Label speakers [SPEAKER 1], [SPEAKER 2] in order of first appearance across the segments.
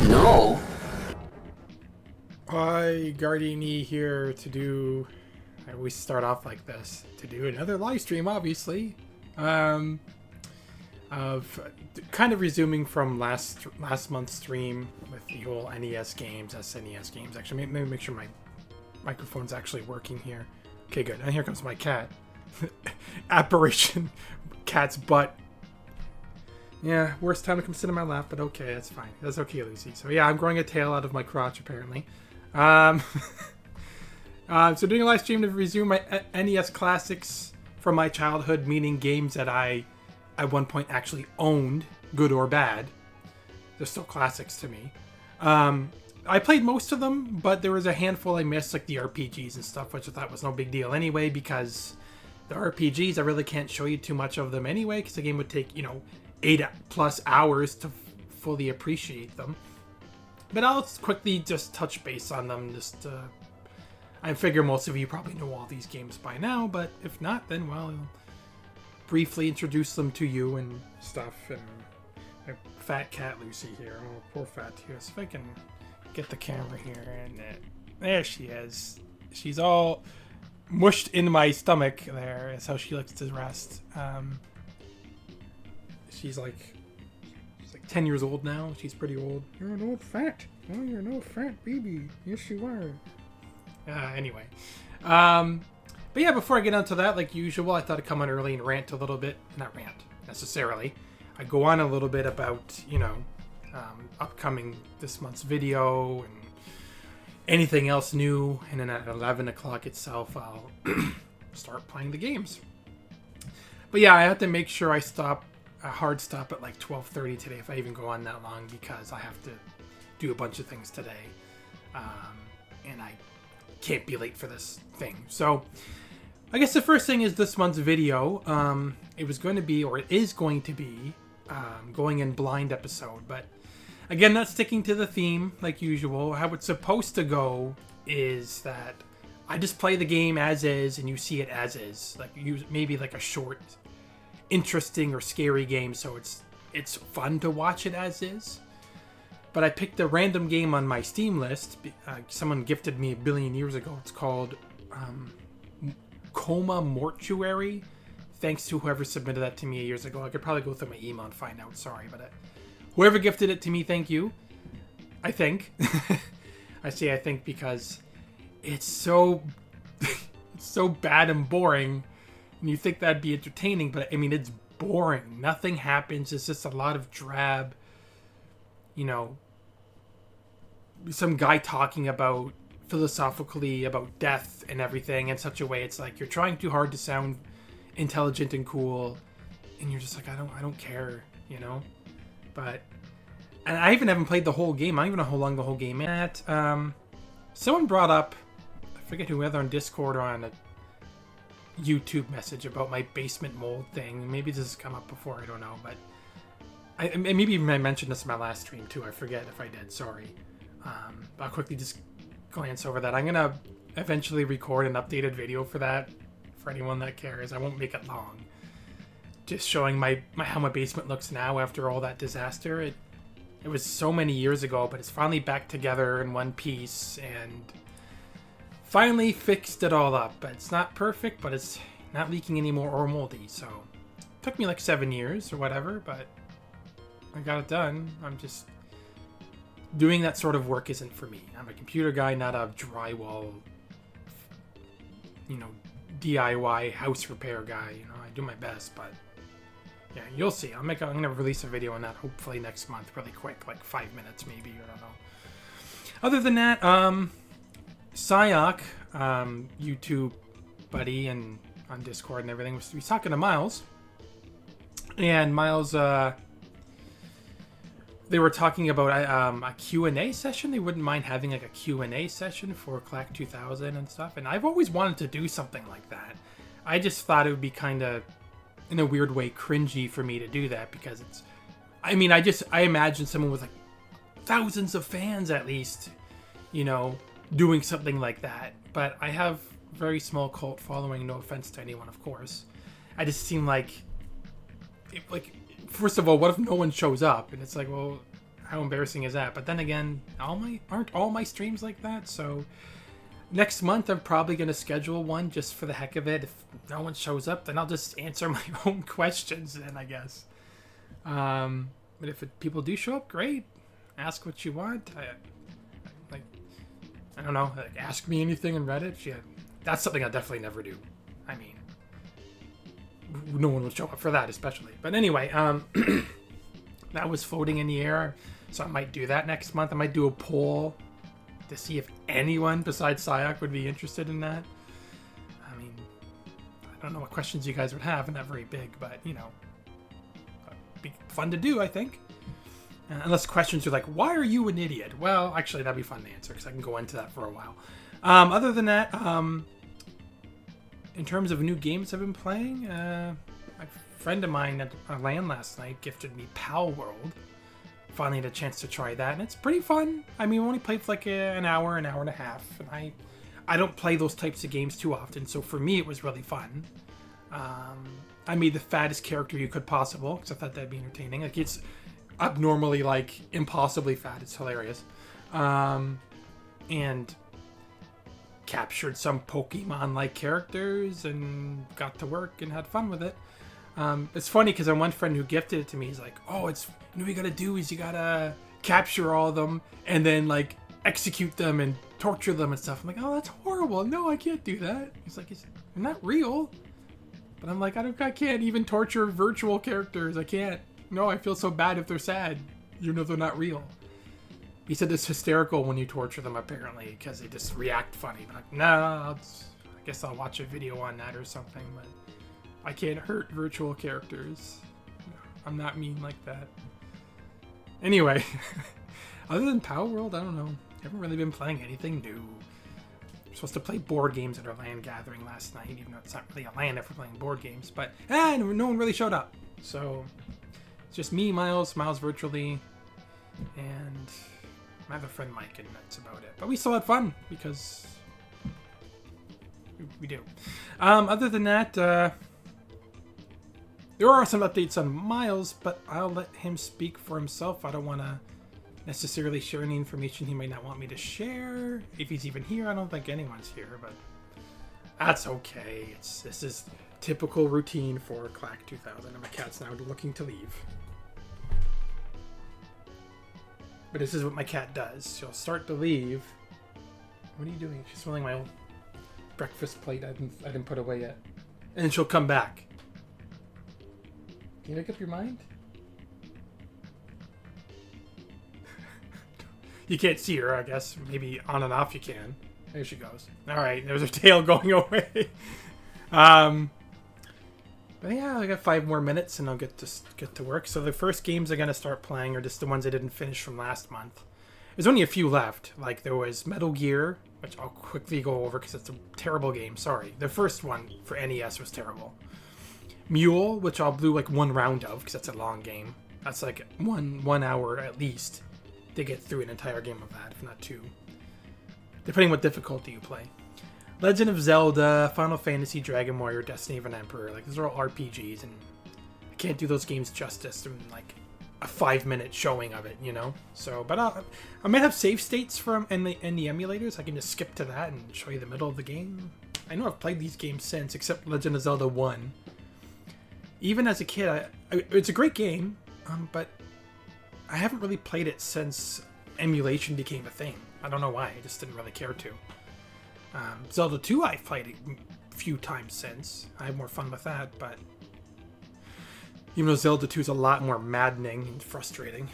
[SPEAKER 1] No.
[SPEAKER 2] Hi, Guardiane here to do... I always start off like this. To do another live stream, obviously. Of kind of resuming from last month's stream with the whole NES games, SNES games. Actually, maybe make sure my microphone's actually working here. Okay, good. And here comes my cat. Apparition. Cat's butt. Yeah, worst time to come sit in my lap, but okay, that's fine. That's okay, Lucy. So yeah, I'm growing a tail out of my crotch, apparently. So doing a live stream to resume my NES Classics from my childhood, meaning games that I, at one point, actually owned, good or bad. They're still classics to me. I played most of them, but there was a handful I missed, like the RPGs and stuff, which I thought was no big deal anyway, because the RPGs, I really can't show you too much of them anyway, because the game would take, 8+ hours to fully appreciate them. But I'll quickly just touch base on them. I figure most of you probably know all these games by now, but if not, then, well, I'll briefly introduce them to you and stuff. And my fat cat Lucy here. Oh, poor fat here. So if I can get the camera here, and there she is. She's all mushed in my stomach there. That's how she likes to rest. She's like 10 years old now. She's pretty old. You're an old fat. Oh, you're an old fat baby. Yes, you are. Anyway. But yeah, before I get onto that, like usual, I thought I'd come on early and rant a little bit. Not rant, necessarily. I go on a little bit about, upcoming this month's video and anything else new. And then at 11 o'clock itself, I'll start playing the games. But yeah, I have to make sure I stop a hard stop at like 12:30 today if I even go on that long, because I have to do a bunch of things today, and I can't be late for this thing. So I guess the first thing is this month's video. It was going to be, or it is going to be, going in blind episode. But again, not sticking to the theme like usual. How it's supposed to go is that I just play the game as is, and you see it as is. Like maybe like a short, interesting or scary game, so it's fun to watch it as is. But I picked a random game on my Steam list. Someone gifted me a billion years ago. It's called Coma Mortuary. Thanks to whoever submitted that to me years ago. I could probably go through my email and find out. Sorry, but whoever gifted it to me, thank you. I think. I say I think because it's so it's so bad and boring. And you think that'd be entertaining, but I mean, it's boring. Nothing happens. It's just a lot of drab, some guy talking about philosophically about death and everything in such a way it's like you're trying too hard to sound intelligent and cool, and you're just like, I don't care, But and I even haven't played the whole game. I don't even know how long the whole game is. Someone brought up, I forget who, whether on Discord or on a YouTube message about my basement mold thing. Maybe this has come up before, I don't know, but maybe even I mentioned this in my last stream too. I forget if I did, sorry. I'll quickly just glance over that. I'm gonna eventually record an updated video for that, for anyone that cares. I won't make it long. Just showing how my basement looks now after all that disaster. It was so many years ago, but it's finally back together in one piece and finally fixed it all up. But it's not perfect, but it's not leaking anymore or moldy. So it took me like 7 years or whatever, but I got it done. I'm just doing that sort of work isn't for me. I'm a computer guy, not a drywall, DIY house repair guy. I do my best, but yeah, you'll see. I'm gonna release a video on that hopefully next month, really quick, like 5 minutes maybe. I don't know. Other than that, Psyoc, YouTube buddy and on Discord and everything, was talking to Miles, and Miles, they were talking about a Q&A session. They wouldn't mind having like a Q&A session for Clack 2000 and stuff. And I've always wanted to do something like that. I just thought it would be kind of, in a weird way, cringy for me to do that because it's... I imagine someone with like thousands of fans at least, doing something like that. But I have a very small cult following, no offense to anyone, of course. I just seem like... First of all, what if no one shows up? And it's like, well, how embarrassing is that? But then again, aren't all my streams like that? So next month, I'm probably going to schedule one just for the heck of it. If no one shows up, then I'll just answer my own questions then, I guess. But if people do show up, great. Ask what you want. I don't know. Ask me anything in Reddit. Yeah, that's something I'll definitely never do. I mean, no one will show up for that, especially. But anyway, that was floating in the air, so I might do that next month. I might do a poll to see if anyone besides Psyoc would be interested in that. I mean, I don't know what questions you guys would have, not very big, but, it'd be fun to do, I think. Unless questions are like, why are you an idiot? Well, actually, that'd be fun to answer, because I can go into that for a while. Other than that, in terms of new games I've been playing, a friend of mine at LAN last night gifted me Pal World. Finally had a chance to try that, and it's pretty fun. I mean, we only played for like an hour and a half, and I don't play those types of games too often, so for me it was really fun. I made the fattest character you could possible, because I thought that'd be entertaining. Like, it's abnormally, like, impossibly fat. It's hilarious. And captured some Pokemon-like characters and got to work and had fun with it. It's funny because one friend who gifted it to me, he's like, oh, what you gotta do is you gotta capture all of them and then like execute them and torture them and stuff. I'm like, oh, that's horrible. No, I can't do that. He's like, they're not real. But I'm like, I can't even torture virtual characters. I can't. No, I feel so bad if they're sad. You know they're not real. He said it's hysterical when you torture them, apparently, because they just react funny. But like, no, I guess I'll watch a video on that or something. But I can't hurt virtual characters. I'm not mean like that. Anyway, other than Power World, I don't know. I haven't really been playing anything new. We're supposed to play board games at our LAN gathering last night, even though it's not really a LAN if we're playing board games. But no one really showed up. So just me, Miles virtually, and my other friend Mike, and that's about it. But we still had fun because we do. Other than that, there are some updates on Miles, but I'll let him speak for himself. I don't want to necessarily share any information he might not want me to share. If he's even here, I don't think anyone's here, but that's okay. This is typical routine for Clack 2000, and my cat's now looking to leave. But this is what my cat does. She'll start to leave. What are you doing? She's smelling my old breakfast plate I didn't put away yet. And then she'll come back. Can you make up your mind? You can't see her, I guess. Maybe on and off you can. There she goes. Alright, there's her tail going away. But yeah, I got 5 more minutes and I'll get to work. So the first games I'm going to start playing are just the ones I didn't finish from last month. There's only a few left. Like there was Metal Gear, which I'll quickly go over because it's a terrible game. Sorry. The first one for NES was terrible. M.U.L.E, which I'll do like 1 round of because that's a long game. That's like one hour at least to get through an entire game of that, if not 2. Depending what difficulty you play. Legend of Zelda, Final Fantasy, Dragon Warrior, Destiny of an Emperor. Like, those are all RPGs, and I can't do those games justice in, like, a 5-minute showing of it, you know? So, but I might have save states from in the emulators. I can just skip to that and show you the middle of the game. I know I've played these games since, except Legend of Zelda 1. Even as a kid, it's a great game, but I haven't really played it since emulation became a thing. I don't know why. I just didn't really care to. Zelda 2 I've played a few times since. I have more fun with that, but even though Zelda 2 is a lot more maddening and frustrating,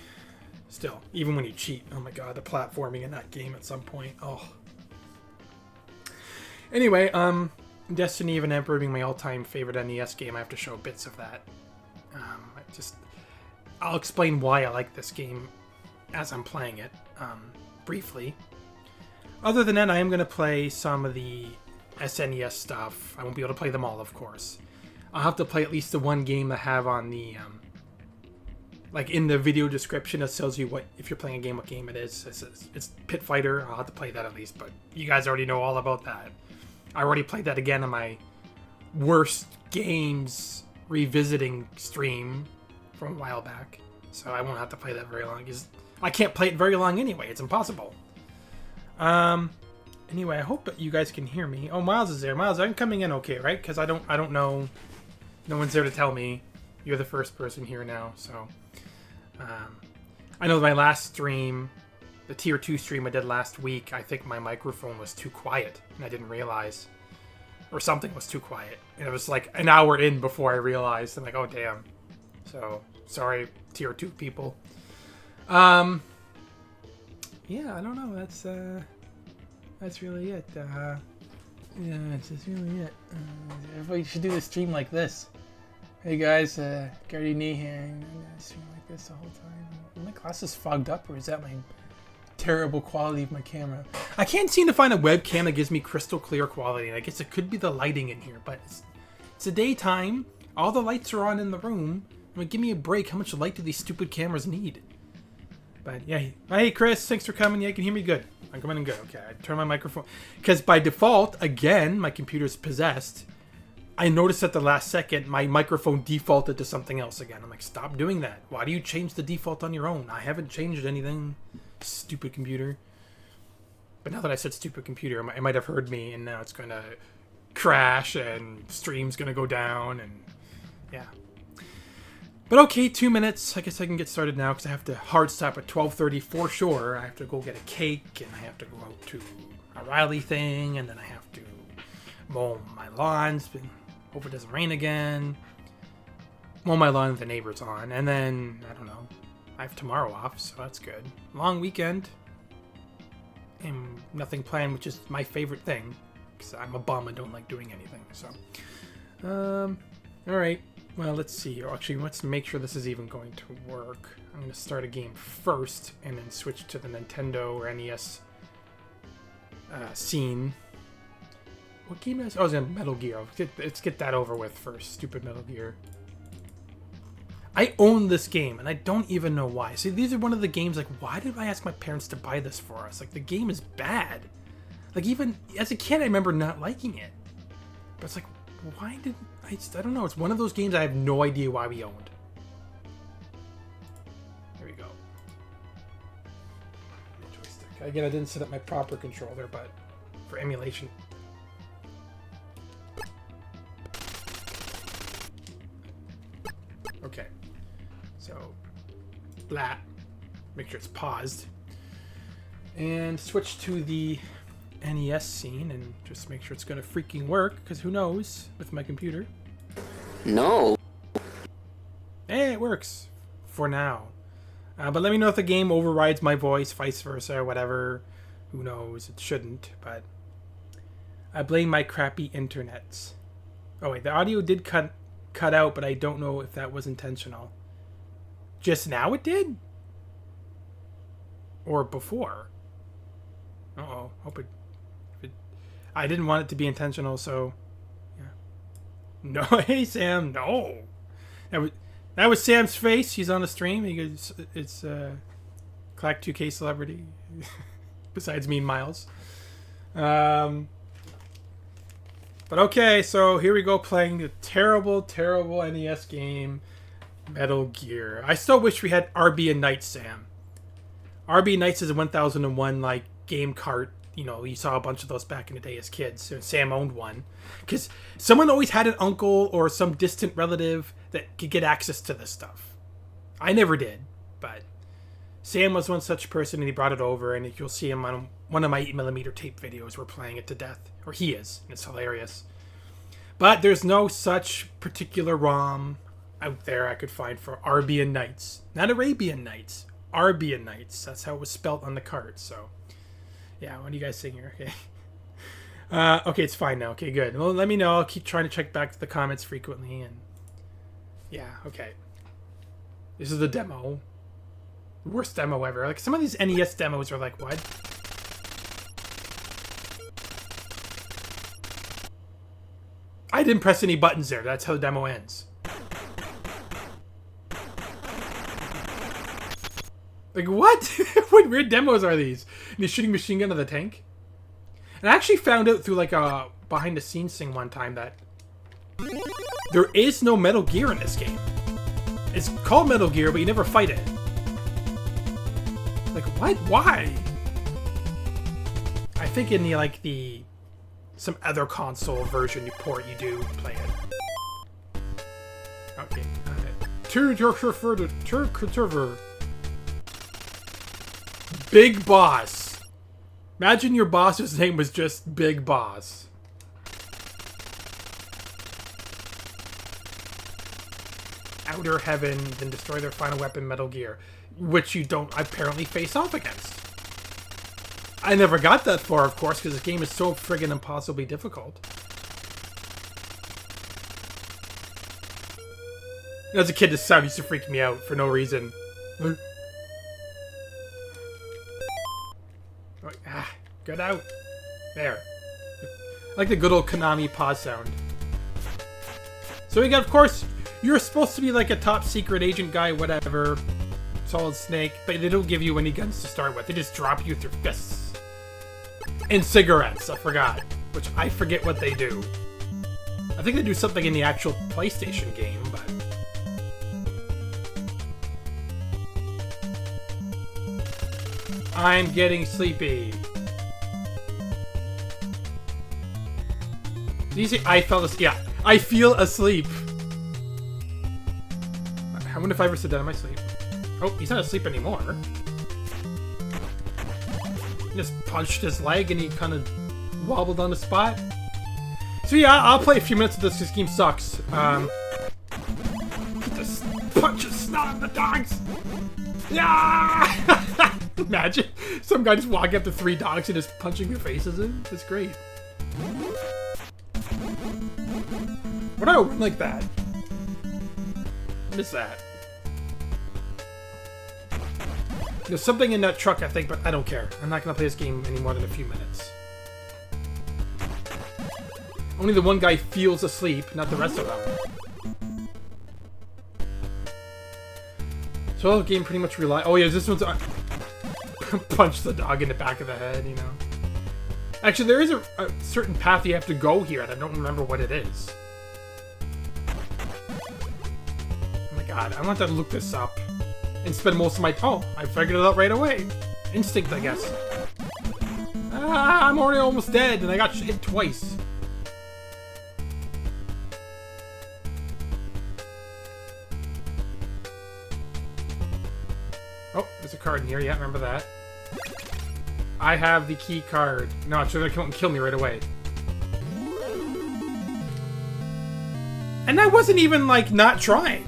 [SPEAKER 2] still, even when you cheat, oh my god, the platforming in that game at some point, oh. Anyway, Destiny of an Emperor being my all-time favorite NES game, I have to show bits of that. I'll explain why I like this game as I'm playing it, briefly. Other than that, I am going to play some of the SNES stuff. I won't be able to play them all, of course. I'll have to play at least the one game I have on the, like in the video description, it tells you what, if you're playing a game, what game it is. It's Pit Fighter. I'll have to play that at least, but you guys already know all about that. I already played that again on my worst games revisiting stream from a while back. So I won't have to play that very long, because I can't play it very long anyway. It's impossible. Anyway, I hope that you guys can hear me. Oh, Miles is there. Miles, I'm coming in okay, right? Because I don't know. No one's there to tell me. You're the first person here now, so. I know my last stream, the Tier 2 stream I did last week, I think my microphone was too quiet, and I didn't realize. Or something was too quiet. And it was like an hour in before I realized. I'm like, oh, damn. So, sorry, Tier 2 people. Yeah, I don't know. That's really it. Yeah, that's just really it. Everybody should do the stream like this. Hey guys, Guardiane here. I'm gonna stream like this the whole time. Are my glasses fogged up, or is that my terrible quality of my camera? I can't seem to find a webcam that gives me crystal clear quality. I guess it could be the lighting in here, but it's a daytime. All the lights are on in the room. I mean, give me a break. How much light do these stupid cameras need? But yeah, hey Chris, thanks for coming. Yeah, you can hear me good. I'm coming in good. Okay, I turn my microphone because by default, again, my computer's possessed. I noticed at the last second my microphone defaulted to something else again. I'm like, stop doing that. Why do you change the default on your own? I haven't changed anything. Stupid computer. But now that I said stupid computer, it might have heard me, and now it's gonna crash and stream's gonna go down, and yeah. But okay, 2 minutes. I guess I can get started now because I have to hard stop at 12:30 for sure. I have to go get a cake, and I have to go out to a Riley thing, and then I have to mow my lawns. Hope it doesn't rain again. Mow my lawn with the neighbors on, and then, I don't know, I have tomorrow off, so that's good. Long weekend, and nothing planned, which is my favorite thing, because I'm a bum and don't like doing anything, so. Alright. Well, let's see. Actually, let's make sure this is even going to work. I'm going to start a game first, and then switch to the Nintendo or NES scene. What game is? Oh, it's Metal Gear. Let's get that over with first. Stupid Metal Gear. I own this game, and I don't even know why. See, these are one of the games, like, why did I ask my parents to buy this for us? Like, the game is bad. Like, even as a kid, I remember not liking it. But it's like, why did I don't know. It's one of those games I have no idea why we owned. Here we go. Joystick. Again, I didn't set up my proper controller, but for emulation. Okay. So, blah. Make sure it's paused. And switch to the NES scene and just make sure it's gonna freaking work, because who knows with my computer.
[SPEAKER 1] No.
[SPEAKER 2] Hey, it works for now. But let me know if the game overrides my voice, vice versa, or whatever. Who knows? It shouldn't, but I blame my crappy internets. Oh wait, the audio did cut out, but I don't know if that was intentional. Just now it did? Or before? Uh-oh. Hope it... I didn't want it to be intentional, so... Yeah. No, hey Sam, no! That was Sam's face. He's on the stream. He goes, it's Clack 2K celebrity. Besides me and Miles. But okay, so here we go playing the terrible, terrible NES game, Metal Gear. I still wish we had RB and Knights, Sam. RB and Knights is a 1001 like game cart. You know, you saw a bunch of those back in the day as kids. So Sam owned one. Because someone always had an uncle or some distant relative that could get access to this stuff. I never did, but Sam was one such person, and he brought it over, and you'll see him on one of my 8mm tape videos. We're playing it to death. Or he is, and it's hilarious. But there's no such particular ROM out there I could find for Arabian Nights. Not Arabian Nights. Arabian Nights. That's how it was spelt on the card, so... Yeah, what are you guys saying here? Okay. Okay, it's fine now. Okay, good. Well, let me know. I'll keep trying to check back to the comments frequently, and... Yeah, okay. This is the demo. Worst demo ever. Like, some of these NES demos are like, what? I didn't press any buttons there. That's how the demo ends. Like, what? What weird demos are these? And he's shooting machine gun at the tank? And I actually found out through, like, a behind-the-scenes thing one time that there is no Metal Gear in this game. It's called Metal Gear, but you never fight it. Like, what? Why? I think in the, like, some other console version you do play it. Okay. Big Boss. Imagine your boss's name was just Big Boss. Outer Heaven, then destroy their final weapon, Metal Gear, which you don't apparently face off against. I never got that far, of course, because this game is so friggin' impossibly difficult. As a kid, this sound used to freak me out for no reason. Get out. There. I like the good old Konami pause sound. So we got, of course, you're supposed to be like a top secret agent guy, whatever. Solid Snake, but they don't give you any guns to start with. They just drop you through fists. And cigarettes, I forgot. Which I forget what they do. I think they do something in the actual PlayStation game, but... I'm getting sleepy. Easy. I fell asleep. Yeah, I feel asleep. I wonder if I ever sit down in my sleep. Oh, he's not asleep anymore. He just punched his leg and he kind of wobbled on the spot. So yeah, I'll play a few minutes of this. This game sucks. Just punch his snot on the dogs. Yeah. Imagine some guy just walking up to 3 dogs and just punching their faces in. That's great. What do I run like that? What is that? There's something in that truck, I think, but I don't care. I'm not gonna play this game any more than a few minutes. Only the one guy feels asleep, not the rest of them. So the game pretty much rely. Oh yeah, this one's punch the dog in the back of the head. You know. Actually, there is a certain path you have to go here, and I don't remember what it is. Oh my god, I want to look this up and spend most of my. Oh, I figured it out right away. Instinct, I guess. Ah, I'm already almost dead, and I got hit twice. Oh, there's a card in here. Yeah, remember that. I have the key card. No, it's gonna come and kill me right away. And I wasn't even, like, not trying.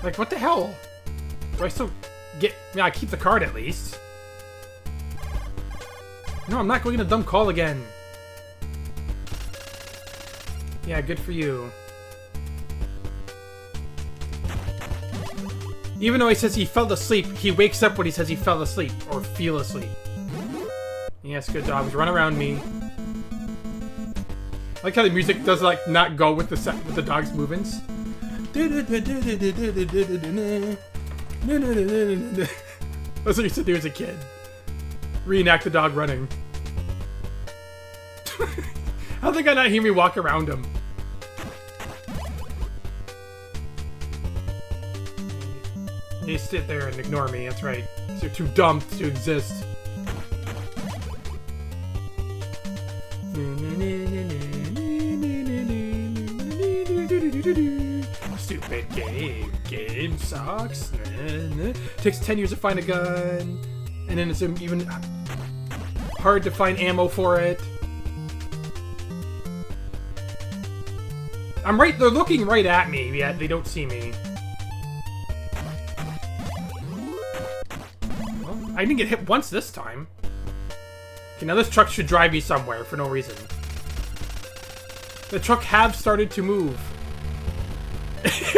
[SPEAKER 2] Like, what the hell? Do I still get... Yeah, I keep the card at least. No, I'm not going to dumb call again. Yeah, good for you. Even though he says he fell asleep, he wakes up when he says he fell asleep. Or feel asleep. Yes, good dogs. Run around me. I like how the music does, like, not go with the dog's movements. That's what I used to do as a kid. Reenact the dog running. How did the guy not hear me walk around him? You sit there and ignore me, that's right. Because you're too dumb to exist. Stupid game. Game sucks. Takes 10 years to find a gun. And then it's even hard to find ammo for it. I'm right, they're looking right at me, yet they don't see me. Well, I didn't get hit once this time. Okay, now this truck should drive me somewhere for no reason. The truck has started to move.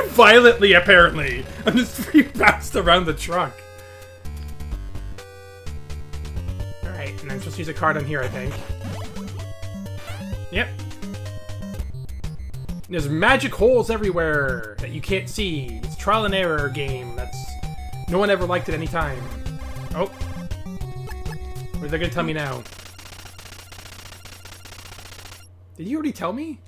[SPEAKER 2] Violently, apparently. I'm just free bounced around the truck. Alright, and I'm supposed to use a card on here, I think. Yep. There's magic holes everywhere that you can't see. It's trial and error game. That's no one ever liked it any time. Oh. What are they gonna tell me now? Did you already tell me?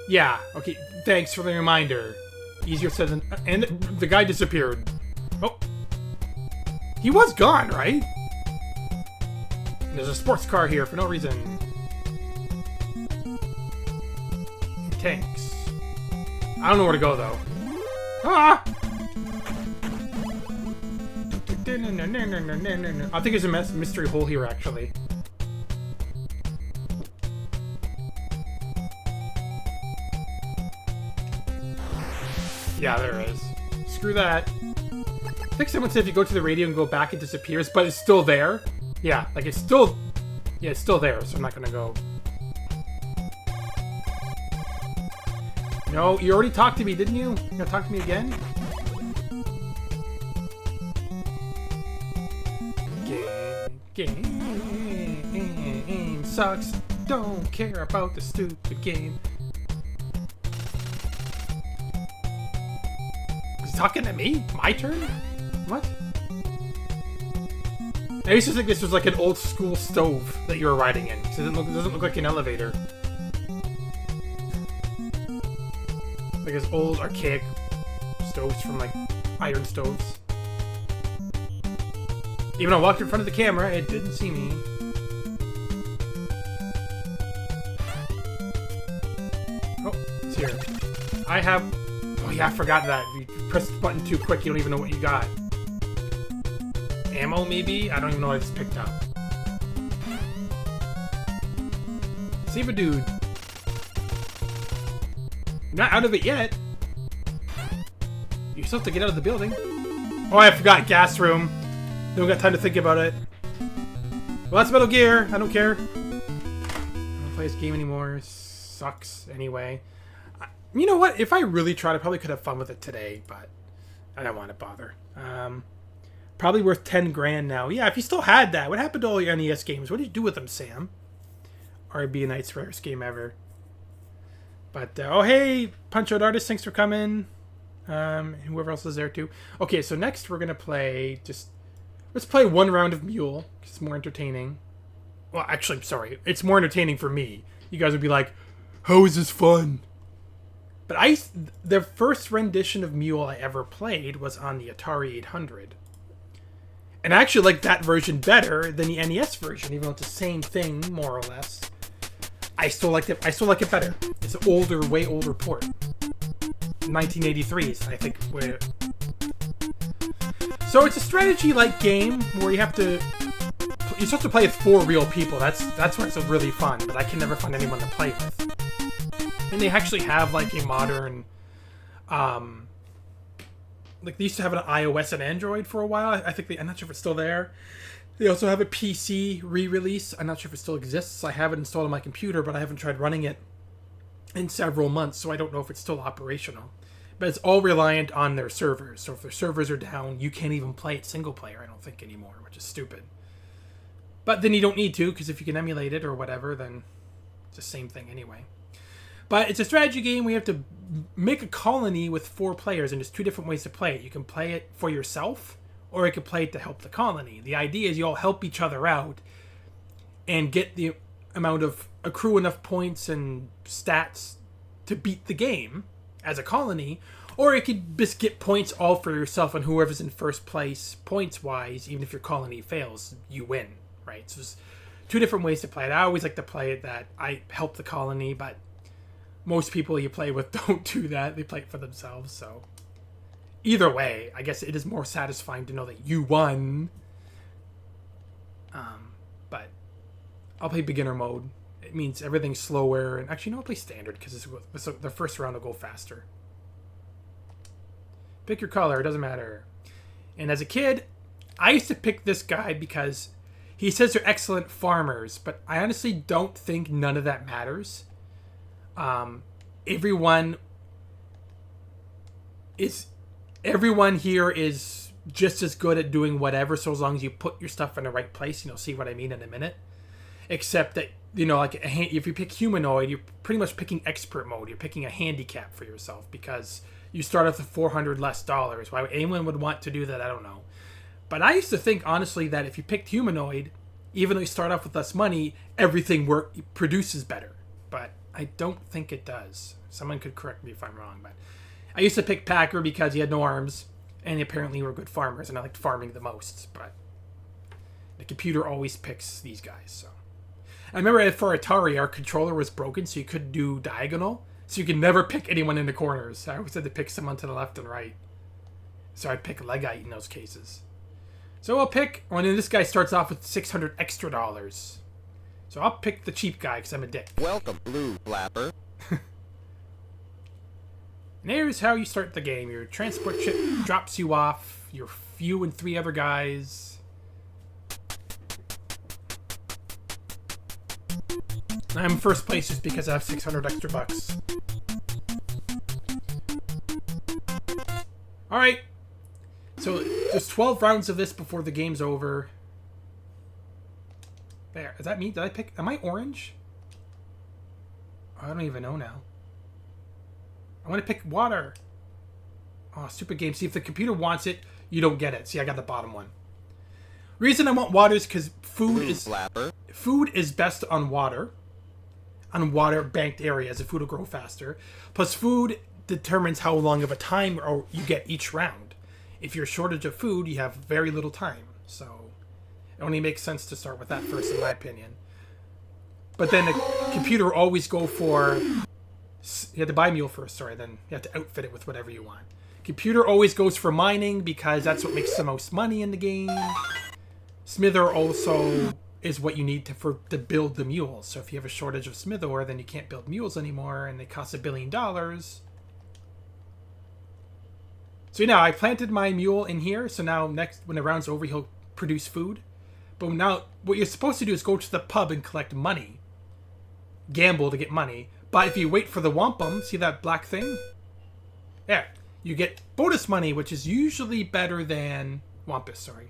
[SPEAKER 2] Yeah, okay, thanks for the reminder. Easier said than... And the guy disappeared. Oh. He was gone, right? There's a sports car here for no reason. Tanks. I don't know where to go, though. Ah! I think there's a mystery hole here, actually. Yeah, there is. Screw that. I think someone said if you go to the radio and go back, it disappears, but it's still there. Yeah, like it's still... Yeah, it's still there, so I'm not gonna go... No, you already talked to me, didn't you? You gonna talk to me again? Game sucks. Don't care about the stupid game. He's talking to me? My turn? What? I used to think this was like an old school stove that you were riding in, because it doesn't look like an elevator. Like his old archaic stoves from like iron stoves. Even though I walked in front of the camera, it didn't see me. Oh, it's here. I have... Oh yeah, I forgot that. If you press the button too quick, you don't even know what you got. Ammo, maybe? I don't even know what I just picked up. Save a dude. Not out of it yet. You still have to get out of the building. Oh, I forgot. Gas room. Don't got time to think about it. Well, that's Metal Gear. I don't care. I don't play this game anymore. Sucks anyway. You know what? If I really tried, I probably could have fun with it today, but I don't want to bother. Probably worth 10 grand now. Yeah, if you still had that, what happened to all your NES games? What did you do with them, Sam? RB Knight's rarest game ever. But, oh, hey, Punch Out Artist, thanks for coming. Whoever else is there, too. Okay, so next we're going to play let's play one round of M.U.L.E. It's more entertaining. Well, actually, sorry. It's more entertaining for me. You guys would be like, how is this fun? But the first rendition of M.U.L.E. I ever played was on the Atari 800. And I actually like that version better than the NES version, even though it's the same thing, more or less. I still like it better. It's an way older port. 1983, I think. So it's a strategy-like game where you're supposed to play with 4 real people. That's where it's really fun, but I can never find anyone to play with. And they actually have like a modern, like they used to have an iOS and Android for a while. I'm not sure if it's still there. They also have a PC re-release. I'm not sure if it still exists. I have it installed on my computer, but I haven't tried running it in several months, so I don't know if it's still operational. But it's all reliant on their servers. So if their servers are down, you can't even play it single player, I don't think, anymore, which is stupid. But then you don't need to, because if you can emulate it or whatever, then it's the same thing anyway. But it's a strategy game. We have to make a colony with 4 players, and there's 2 different ways to play it. You can play it for yourself, or you can play it to help the colony. The idea is you all help each other out and get the amount of accrue enough points and stats to beat the game as a colony, or you could just get points all for yourself, and whoever's in first place points-wise, even if your colony fails, you win, right? So there's 2 different ways to play it. I always like to play it that I help the colony, but most people you play with don't do that. They play it for themselves, so either way, I guess it is more satisfying to know that you won. But I'll play beginner mode. It means everything's slower. And actually, no, I'll play standard because the first round will go faster. Pick your color. It doesn't matter. And as a kid, I used to pick this guy because he says they're excellent farmers. But I honestly don't think none of that matters. Everyone here is just as good at doing whatever, so as long as you put your stuff in the right place. See what I mean in a minute. Except that, like if you pick humanoid, you're pretty much picking expert mode. You're picking a handicap for yourself because you start off with $400 less. Why anyone would want to do that, I don't know. But I used to think, honestly, that if you picked humanoid, even though you start off with less money, everything produces better. But I don't think it does. Someone could correct me if I'm wrong, but I used to pick Packer because he had no arms, and apparently were good farmers, and I liked farming the most, but the computer always picks these guys, so. I remember for Atari, our controller was broken, so you couldn't do diagonal, so you could never pick anyone in the corners. I always had to pick someone to the left and right. So I'd pick Legite in those cases. So I'll pick, this guy starts off with $600 extra. So I'll pick the cheap guy because I'm a dick.
[SPEAKER 3] Welcome, Blue Flapper.
[SPEAKER 2] And here's how you start the game. Your transport ship drops you off. You and 3 other guys. I'm in first place just because I have $600 extra bucks. Alright. So there's 12 rounds of this before the game's over. There. Is that me? Did I pick? Am I orange? I don't even know now. I want to pick water. Oh, stupid game. See, if the computer wants it, you don't get it. See, I got the bottom one. Reason I want water is because food is best on water banked areas. The food will grow faster. Plus, food determines how long of a time you get each round. If you're shortage of food, you have very little time. So it only makes sense to start with that first, in my opinion. But then the computer always go for... You have to buy M.U.L.E. first, sorry, then you have to outfit it with whatever you want. Computer always goes for mining because that's what makes the most money in the game. Smither also is what you need to build the mules. So if you have a shortage of smith ore, then you can't build mules anymore, and they cost $1 billion. So now I planted my mule in here, so now next, when the round's over, he'll produce food. But now what you're supposed to do is go to the pub and collect money. Gamble to get money. But if you wait for the wampum, see that black thing? Yeah. You get bonus money, which is usually better than... Wampus, sorry.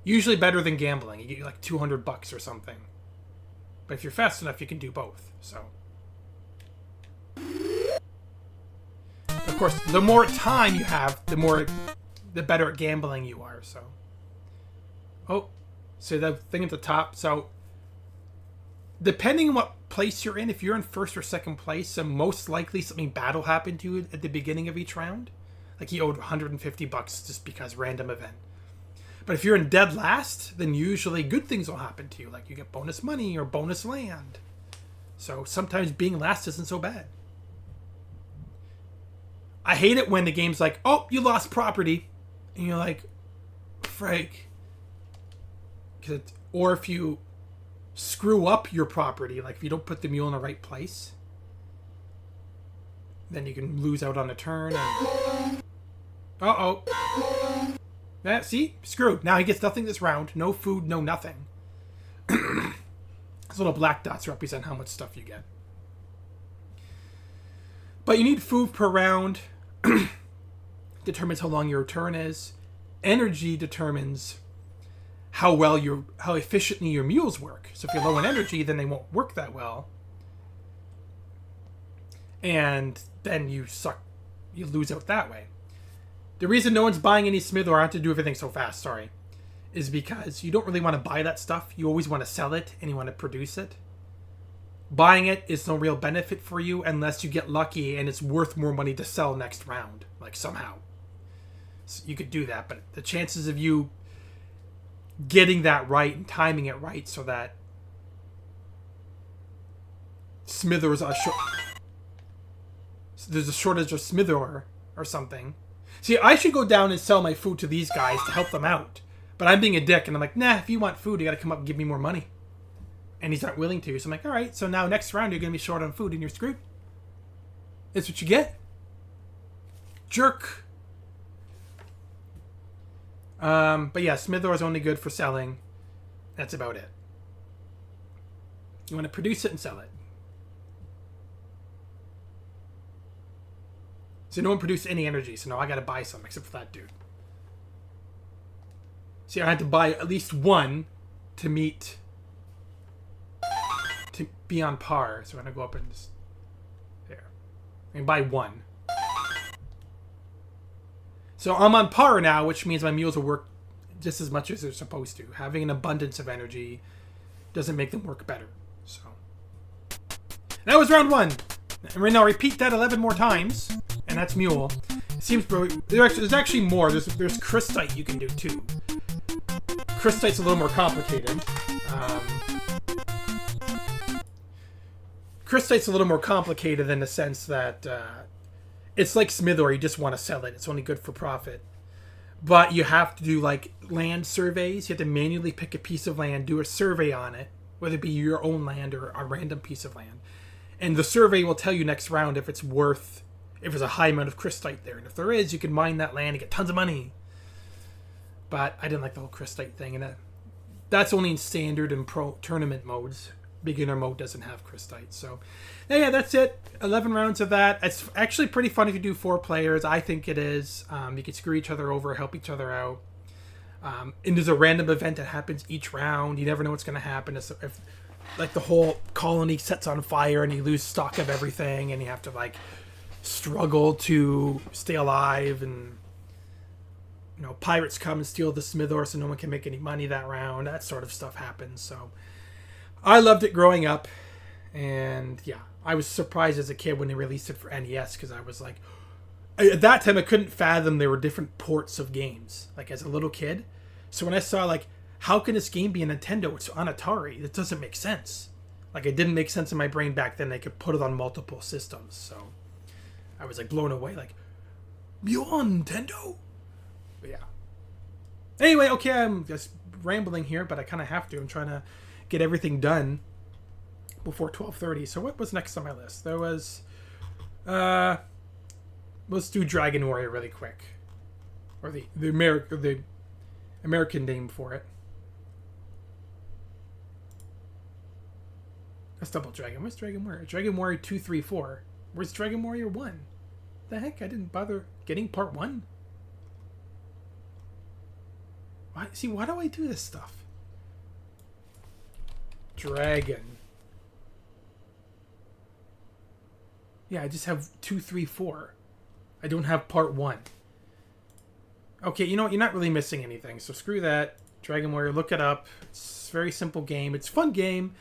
[SPEAKER 2] Usually better than gambling. You get like $200 or something. But if you're fast enough, you can do both. So. of course, the more time you have, the better at gambling you are. So, oh, so the thing at the top. So, depending on what place you're in, if you're in first or second place, so most likely something bad will happen to you at the beginning of each round. Like he owed $150 just because random event. But if you're in dead last, then usually good things will happen to you. Like you get bonus money or bonus land. So sometimes being last isn't so bad. I hate it when the game's like, oh, you lost property. And you're like, Frank. Or if you screw up your property, like if you don't put the mule in the right place, then you can lose out on a turn. And... uh-oh. Yeah, see? Screwed. Now he gets nothing this round. No food, no nothing. Those little black dots represent how much stuff you get. But you need food per round. Determines how long your turn is. Energy determines how efficiently your mules work. So if you're low in energy, then they won't work that well. And then you lose out that way. The reason no one's buying any Smith, or I have to do everything so fast, sorry, is because you don't really want to buy that stuff. You always want to sell it and you want to produce it. Buying it is no real benefit for you unless you get lucky and it's worth more money to sell next round, like somehow. So you could do that, but the chances of you getting that right and timing it right so that Smithers are there's a shortage of Smither or something. See, I should go down and sell my food to these guys to help them out. But I'm being a dick, and I'm like, nah, if you want food, you gotta come up and give me more money. And he's not willing to, so I'm like, alright, so now next round you're gonna be short on food and you're screwed. That's what you get. Jerk. But yeah, Smithor is only good for selling. That's about it. You want to produce it and sell it. So no one produced any energy, so now I gotta buy some, except for that dude. See, I had to buy at least one to be on par. So I'm gonna go up and just there. I can buy one. So I'm on par now, which means my mules will work just as much as they're supposed to. Having an abundance of energy doesn't make them work better. So that was round one. And right now, repeat that 11 more times, and that's Mule. It seems there's actually more. There's Crystite you can do too. Crystite's a little more complicated. Crystite's a little more complicated in the sense that it's like Smithor. You just want to sell it. It's only good for profit. But you have to do like land surveys. You have to manually pick a piece of land, do a survey on it, whether it be your own land or a random piece of land. And the survey will tell you next round if it's if there's a high amount of Crystite there. And if there is, you can mine that land and get tons of money. But I didn't like the whole Crystite thing. And that's only in standard and pro tournament modes. Beginner mode doesn't have Crystite. So, yeah, that's it. 11 rounds of that. It's actually pretty fun if you do 4 players. I think it is. You can screw each other over, help each other out. And there's a random event that happens each round. You never know what's going to happen. If like the whole colony sets on fire and you lose stock of everything and you have to like struggle to stay alive, and pirates come and steal the Smithor so no one can make any money that round. That sort of stuff happens. So I loved it growing up, and yeah, I was surprised as a kid when they released it for NES, because I was like, at that time I couldn't fathom there were different ports of games, like as a little kid. So when I saw like, how can this game be a Nintendo? It's on Atari. It doesn't make sense. Like, it didn't make sense in my brain back then. They could put it on multiple systems. So I was like blown away. Like, you on Nintendo? But yeah. Anyway, okay, I'm just rambling here, but I kind of have to. I'm trying to get everything done before 12:30. So what was next on my list? There was, let's do Dragon Warrior really quick, or the American name for it. That's Double Dragon. Where's Dragon Warrior? Dragon Warrior 2, 3, 4. Where's Dragon Warrior 1? The heck? I didn't bother getting part 1. Why? See, why do I do this stuff? Dragon. Yeah, I just have 2, 3, 4. I don't have part 1. Okay, you know what? You're not really missing anything, so screw that. Dragon Warrior, look it up. It's a very simple game. It's a fun game.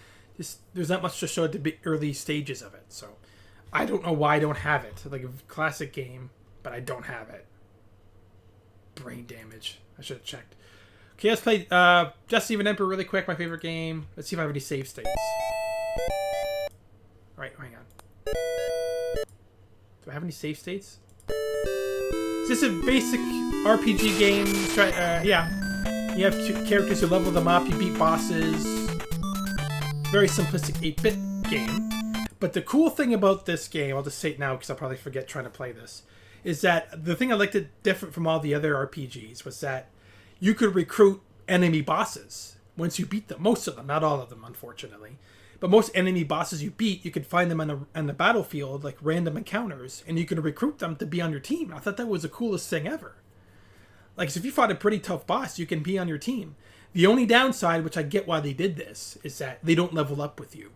[SPEAKER 2] There's not much to show at the early stages of it, so I don't know why I don't have it. Like a classic game, but I don't have it. Brain damage. I should have checked. Okay, let's play Just Even Emperor really quick, my favorite game. Let's see if I have any save states. Alright, hang on. Do I have any save states? Is this a basic RPG game? Yeah. You have two characters, you level them up, you beat bosses. Very simplistic 8-bit game. But the cool thing about this game, I'll just say it now because I'll probably forget trying to play this, is that the thing I liked it different from all the other RPGs was that you could recruit enemy bosses once you beat them. Most of them, not all of them, unfortunately. But most enemy bosses you beat, you could find them on the battlefield, like random encounters, and you could recruit them to be on your team. I thought that was the coolest thing ever. Like, so if you fought a pretty tough boss, you can be on your team. The only downside, which I get why they did this, is that they don't level up with you.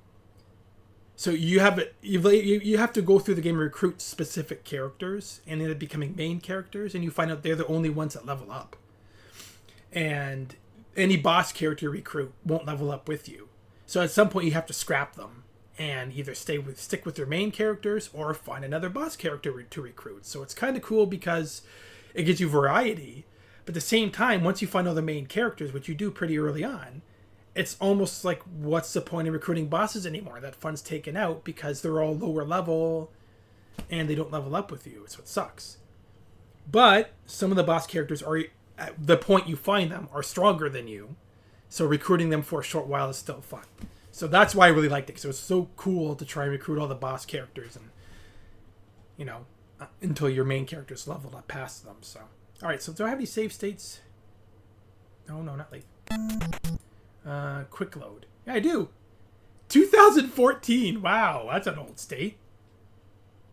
[SPEAKER 2] So you have to go through the game and recruit specific characters, and end up becoming main characters, and you find out they're the only ones that level up. And any boss character you recruit won't level up with you. So at some point you have to scrap them and either stick with their main characters or find another boss character to recruit. So it's kind of cool because it gives you variety. But at the same time, once you find all the main characters, which you do pretty early on, it's almost like, what's the point of recruiting bosses anymore? That fun's taken out because they're all lower level and they don't level up with you. So it sucks. But some of the boss characters are, at the point you find them, are stronger than you. So recruiting them for a short while is still fun. So that's why I really liked it. Because it was so cool to try and recruit all the boss characters. And, you know, until your main character's leveled up past them. So, alright, so do I have any save states? No, not like... quick load. Yeah, I do. 2014. Wow, that's an old state.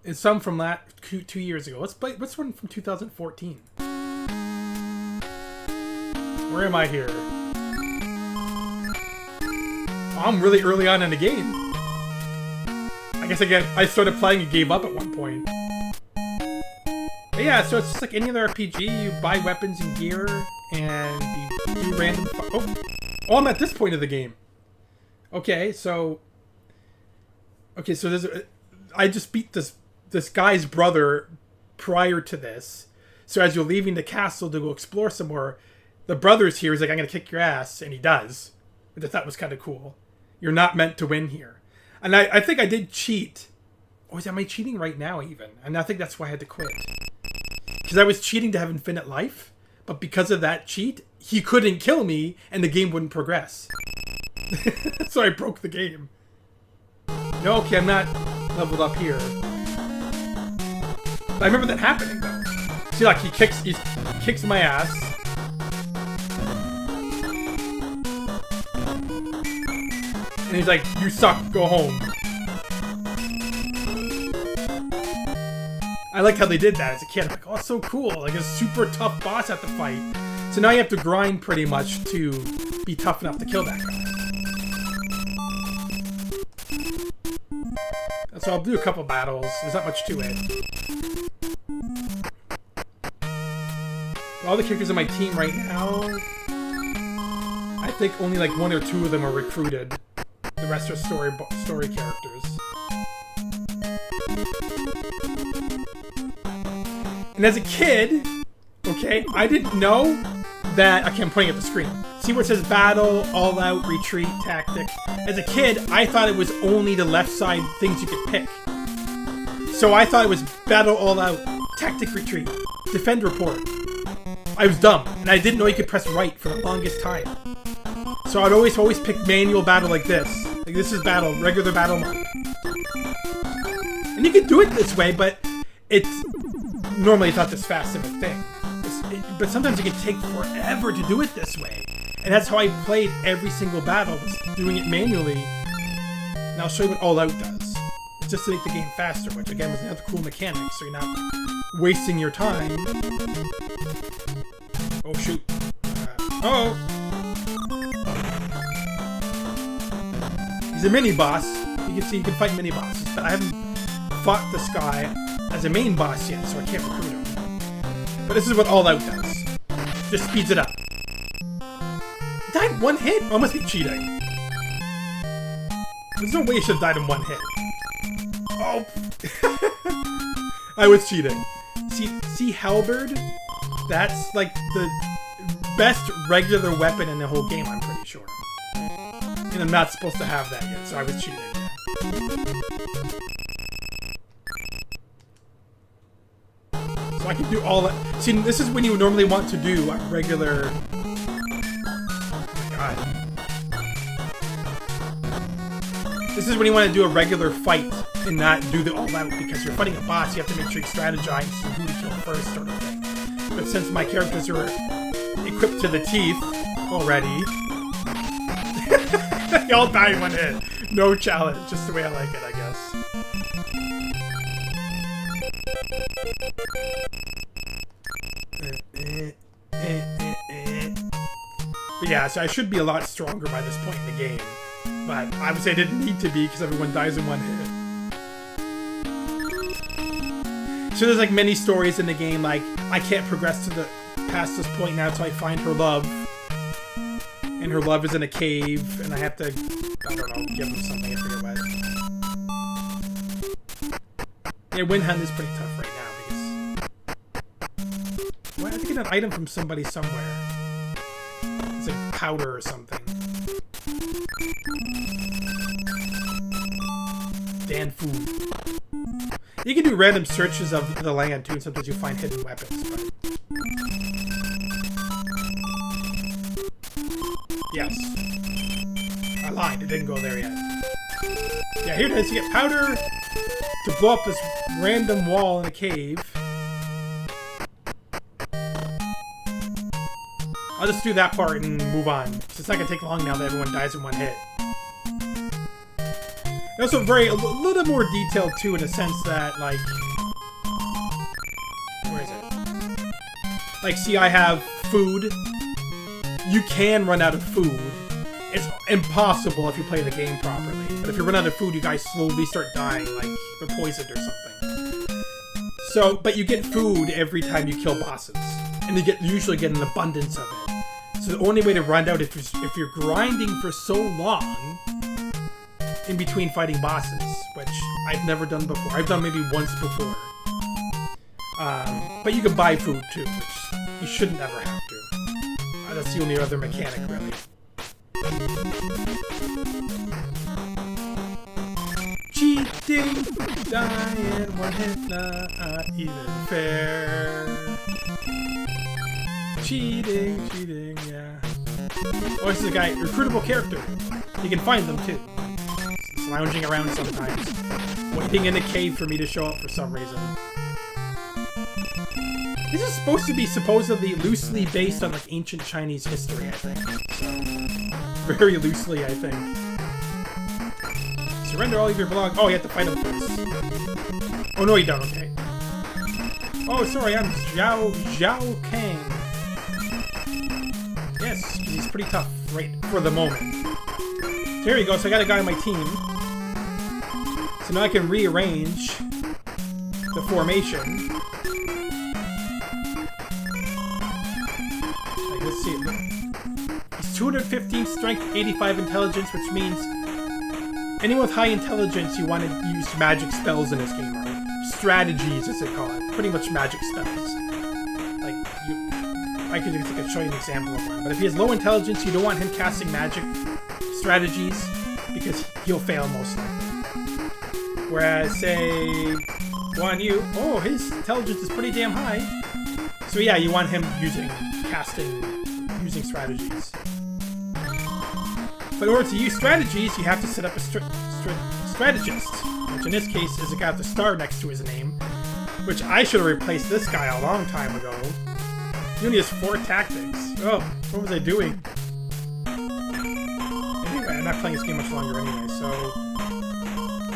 [SPEAKER 2] It's some from 2 years ago. Let's play. What's one from 2014? Where am I here? Oh, I'm really early on in the game. I guess I started playing and gave up at one point. But yeah, so it's just like any other RPG. You buy weapons and gear, and you do random... Oh, I'm at this point of the game. Okay, so there's I just beat this guy's brother prior to this. So as you're leaving the castle to go explore some more, the brother's here. He's like, I'm going to kick your ass. And he does. Which I thought was kind of cool. You're not meant to win here. And I think I did cheat. Oh, am I cheating right now even? And I think that's why I had to quit. Because I was cheating to have infinite life. But because of that cheat, he couldn't kill me, and the game wouldn't progress. So I broke the game. No, okay, I'm not leveled up here. But I remember that happening, though. See, like, he kicks my ass. And he's like, you suck, go home. I liked how they did that as a kid. I'm like, oh, it's so cool. Like a super tough boss at the fight. So now you have to grind pretty much to be tough enough to kill that guy. So I'll do a couple battles. There's not much to it. All the characters on my team right now, I think only like 1 or 2 of them are recruited. The rest are story characters. And as a kid, okay, I didn't know that... Okay, I'm pointing at the screen. See where it says battle, all out, retreat, tactic? As a kid, I thought it was only the left side things you could pick. So I thought it was battle, all out, tactic, retreat, defend, report. I was dumb, and I didn't know you could press right for the longest time. So I'd always pick manual battle like this. Like this is battle, regular battle mode. And you can do it this way, but it's... Normally it's not this fast of a thing. But sometimes it can take forever to do it this way. And that's how I played every single battle, was doing it manually. And I'll show you what All Out does. It's just to make the game faster, which again was another cool mechanic, so you're not wasting your time. Oh shoot. He's a mini-boss. You can see you can fight mini-bosses, but I haven't fought this guy. as a main boss yet, so I can't recruit him. But this is what All Out does. Just speeds it up. Died one hit? Oh, I must be cheating. There's no way he should have died in one hit. Oh! I was cheating. See Halberd? That's like the best regular weapon in the whole game, I'm pretty sure. And I'm not supposed to have that yet, so I was cheating. So I can do all that. See, this is when you would normally want to do a regular... Oh my god. This is when you want to do a regular fight and not do the all out, because you're fighting a boss, you have to make sure you strategize who to kill first, sort of thing. But since my characters are equipped to the teeth already, they all die in one hit. No challenge, just the way I like it, I guess. But yeah, so I should be a lot stronger by this point in the game. But obviously I didn't need to be because everyone dies in one hit. So there's like many stories in the game, like I can't progress to past this point now until I find her love. And her love is in a cave, and I have to, I don't know, give them something, I forget what. Yeah, Wind Hunt is pretty tough right now because... Well, I have to get an item from somebody somewhere. It's like powder or something. Dan food. You can do random searches of the land too, and sometimes you find hidden weapons, but... Yes. I lied, it didn't go there yet. Yeah, here it is. You get powder to blow up this random wall in a cave. I'll just do that part and move on. It's not gonna take long now that everyone dies in one hit. Also a little more detailed too, in a sense that, like... Where is it? Like, see, I have food. You can run out of food. It's impossible if you play the game properly. But if you run out of food, you guys slowly start dying, like they're poisoned or something. So, but you get food every time you kill bosses. And you usually get an abundance of it. So the only way to run out if you're grinding for so long in between fighting bosses, which I've never done before. I've done maybe once before. But you can buy food too, which you shouldn't ever have to. That's the only other mechanic, really. Cheating, dying, one hit, not even fair. Cheating, yeah. Oh, this is a guy, recruitable character. You can find them too. It's lounging around sometimes, waiting in a cave for me to show up for some reason. This is supposed to be supposedly loosely based on like ancient Chinese history, I think. So, very loosely, I think. Surrender all of your belongings. Oh, you have to fight him first. Oh no, you don't. Okay. Oh, sorry, I'm Zhao Kang. Yes, he's pretty tough, right for the moment. So here we go. So I got a guy on my team. So now I can rearrange the formation. Let's see. He's 215 strength, 85 intelligence, which means anyone with high intelligence, you want to use magic spells in this game, or strategies, as they call it. Pretty much magic spells. Like, I could show you an example of one. But if he has low intelligence, you don't want him casting magic strategies, because he'll fail most likely. Whereas, say, Guan Yu, oh, his intelligence is pretty damn high. So yeah, you want him using strategies. But in order to use strategies, you have to set up a strategist, which in this case is a guy with a star next to his name, which I should have replaced this guy a long time ago. He only has 4 tactics. Oh, what was I doing? Anyway, I'm not playing this game much longer anyway, so...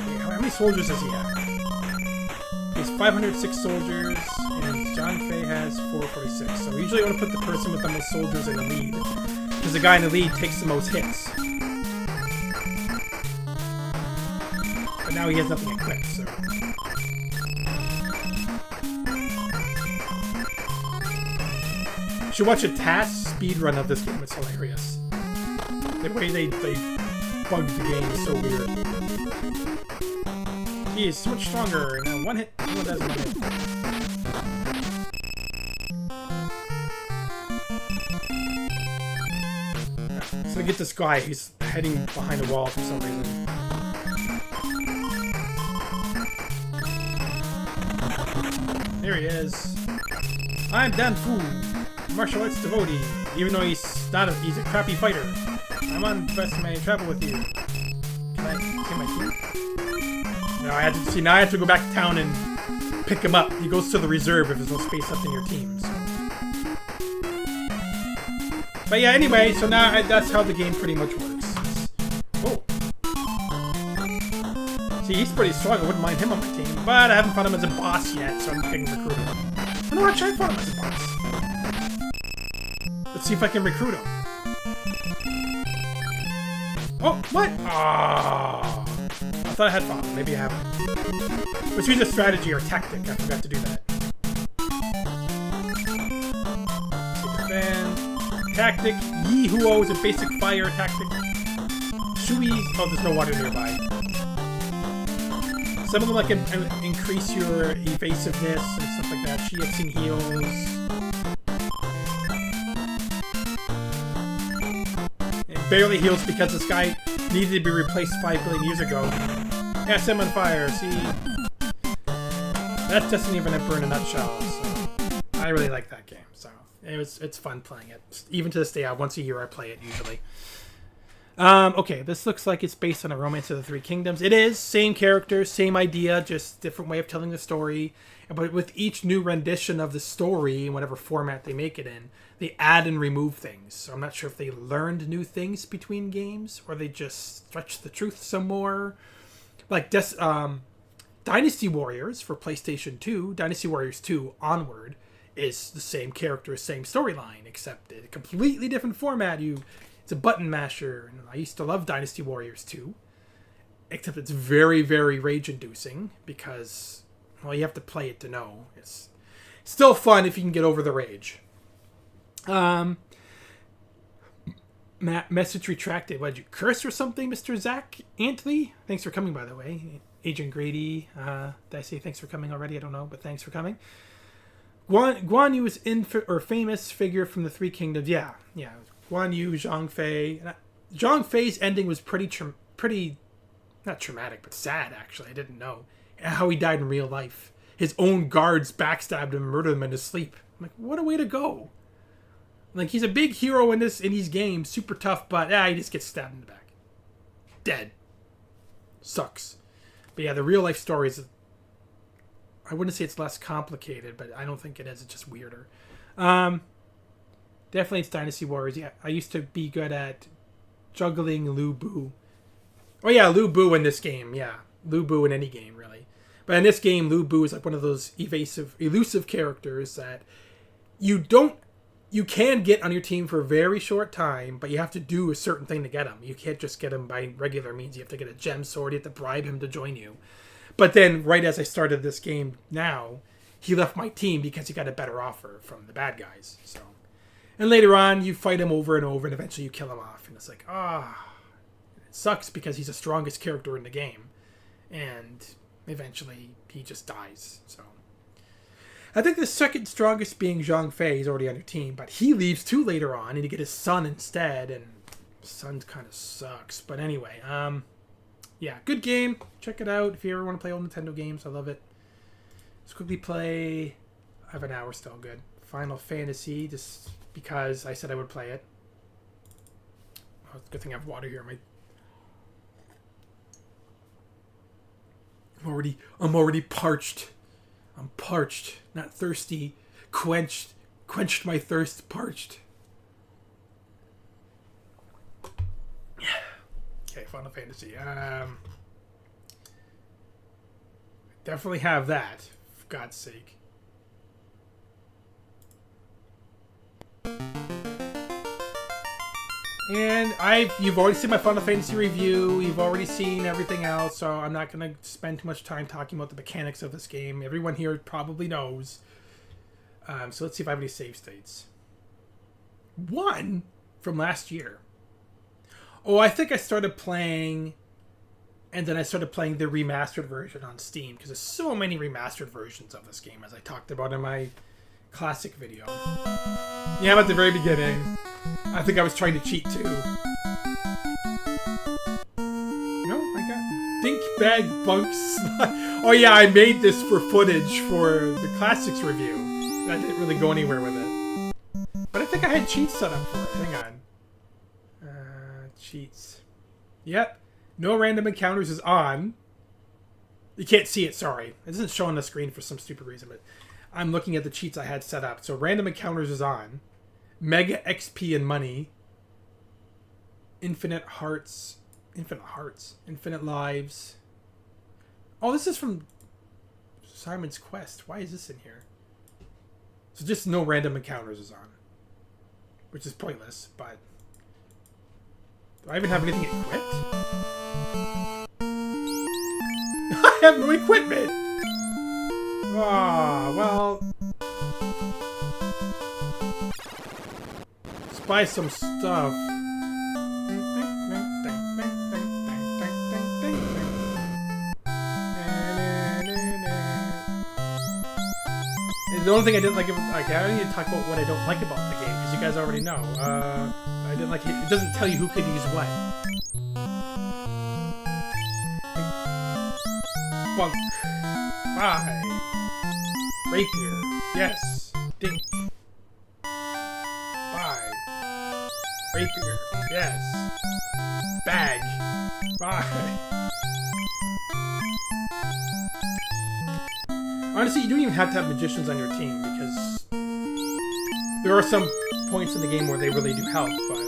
[SPEAKER 2] Wait, how many soldiers does he have? He has 506 soldiers, and John Fei has 446. So we usually want to put the person with the most soldiers in the lead, because the guy in the lead takes the most hits. But now he has nothing equipped, so... should watch a task speed run of this game. It's hilarious. The way they bugged the game is so weird. He is so much stronger. Now one hit. One does one hit. So I get this guy. He's heading behind a wall for some reason. Here he is. I'm Dan Fu, martial arts devotee. Even though he's a crappy fighter. I'm on best my travel with you. Can I see my team? No, I had to see. Now I have to go back to town and pick him up. He goes to the reserve if there's no space left in your team. So. But yeah, anyway, so now that's how the game pretty much works. Oh. See, he's pretty strong. I wouldn't mind him on my team, but I haven't found him as a boss yet, so I'm not going to recruit him. No, actually, I found him as a boss. Let's see if I can recruit him. Oh, what? Ah. I thought I had found him. Maybe I haven't. Let's use a strategy or tactic. I forgot to do that. Defend. Tactic. Yi-Huo is a basic fire tactic. Shui. Oh, there's no water nearby. Some of them like increase your evasiveness and stuff like that. Shiexing heals. It barely heals because this guy needed to be replaced 5 billion years ago. SM on fire. See, that's Destiny of an Emperor in a nutshell. So I really like that game. So it's fun playing it. Even to this day, once a year I play it usually. Okay, this looks like it's based on a Romance of the Three Kingdoms. It is. Same characters, same idea, just different way of telling the story. But with each new rendition of the story, in whatever format they make it in, they add and remove things. So I'm not sure if they learned new things between games, or they just stretched the truth some more. Like Dynasty Warriors for PlayStation 2, Dynasty Warriors 2 onward, is the same character, same storyline, except in a completely different format. It's a button masher. And I used to love Dynasty Warriors 2. Except it's very, very rage-inducing because, well, you have to play it to know. It's still fun if you can get over the rage. Message retracted. What, did you curse or something, Mr. Zach Antley? Thanks for coming, by the way. Agent Grady. Did I say thanks for coming already? I don't know, but thanks for coming. Guan Yu is famous figure from the Three Kingdoms. Yeah. Guan Yu, Zhang Fei. Zhang Fei's ending was pretty, not traumatic, but sad, actually. I didn't know. How he died in real life. His own guards backstabbed him and murdered him in his sleep. I'm like, what a way to go. Like, he's a big hero in these games, super tough, but he just gets stabbed in the back. Dead. Sucks. But yeah, the real life story is, I wouldn't say it's less complicated, but I don't think it is. It's just weirder. Definitely it's Dynasty Warriors. Yeah, I used to be good at juggling Lu Bu. Oh yeah, Lu Bu in this game. Yeah, Lu Bu in any game, really. But in this game, Lu Bu is like one of those elusive characters that you can get on your team for a very short time, but you have to do a certain thing to get him. You can't just get him by regular means. You have to get a gem sword. You have to bribe him to join you. But then, right as I started this game now, he left my team because he got a better offer from the bad guys. So, and later on, you fight him over and over, and eventually you kill him off. And it's like, it sucks because he's the strongest character in the game. And eventually, he just dies. So, I think the second strongest being Zhang Fei. He's already on your team, but he leaves too later on, and you get his son instead, and his son kind of sucks. But anyway, yeah, good game. Check it out if you ever want to play old Nintendo games. I love it. Let's quickly play. I have an hour still. Good. Final Fantasy, just because I said I would play it. Oh, it's a good thing I have water here. I'm already parched. I'm parched, not thirsty. Quenched my thirst. Parched. Okay, Final Fantasy. Definitely have that, for God's sake. And you've already seen my Final Fantasy review. You've already seen everything else, so I'm not going to spend too much time talking about the mechanics of this game. Everyone here probably knows. So let's see if I have any save states. 1 from last year. Oh, I think I started playing, and then I started playing the remastered version on Steam, because there's so many remastered versions of this game, as I talked about in my classic video. Yeah, I'm at the very beginning. I think I was trying to cheat too. No, I got Dink Bag Bunks. Oh yeah, I made this for footage for the Classics review. And I didn't really go anywhere with it. But I think I had cheats set up for it. Hang on. Cheats. Yep. No random encounters is on. You can't see it, sorry. It doesn't show on the screen for some stupid reason, but I'm looking at the cheats I had set up. So random encounters is on. Mega XP and money. Infinite hearts. Infinite lives. Oh, this is from Simon's Quest. Why is this in here? So just no random encounters is on. Which is pointless, but... Do I even have anything equipped? I have no equipment! Ah, well... Let's buy some stuff. The only thing I didn't like about... I don't need to talk about what I don't like about the game, because you guys already know. I didn't like it. It doesn't tell you who can use what. Bunk. Bye. Rapier. Yes. Dink. Bye. Rapier. Yes. Bag. Bye. Honestly, you don't even have to have magicians on your team, because there are some points in the game where they really do help, but...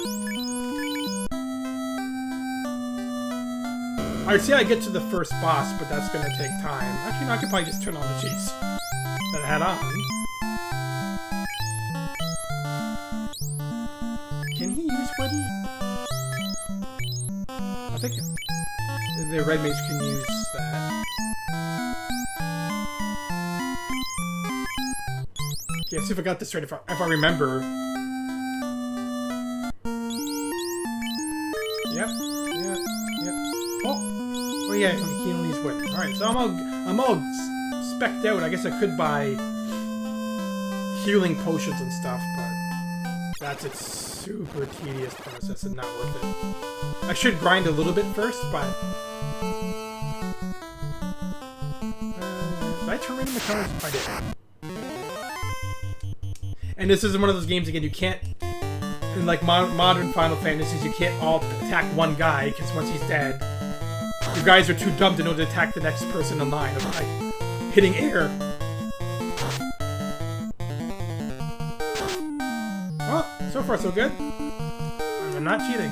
[SPEAKER 2] I'd say I get to the first boss, but that's going to take time. Actually, no, I could probably just turn on the cheats that I had on. Can he use wooden? I think the red mage can use that. Okay, let's see if I got this right, if I remember. Yep. Oh yeah, he only uses wood. Alright, so I'm all specced out. I guess I could buy healing potions and stuff, but that's a super tedious process and not worth it. I should grind a little bit first, but... did I turn random encounters? I did. And this is one of those games, again, you can't, in like modern Final Fantasies, you can't all attack one guy, because once he's dead, you guys are too dumb to know to attack the next person in line of like hitting air. Well, so far so good. I'm not cheating.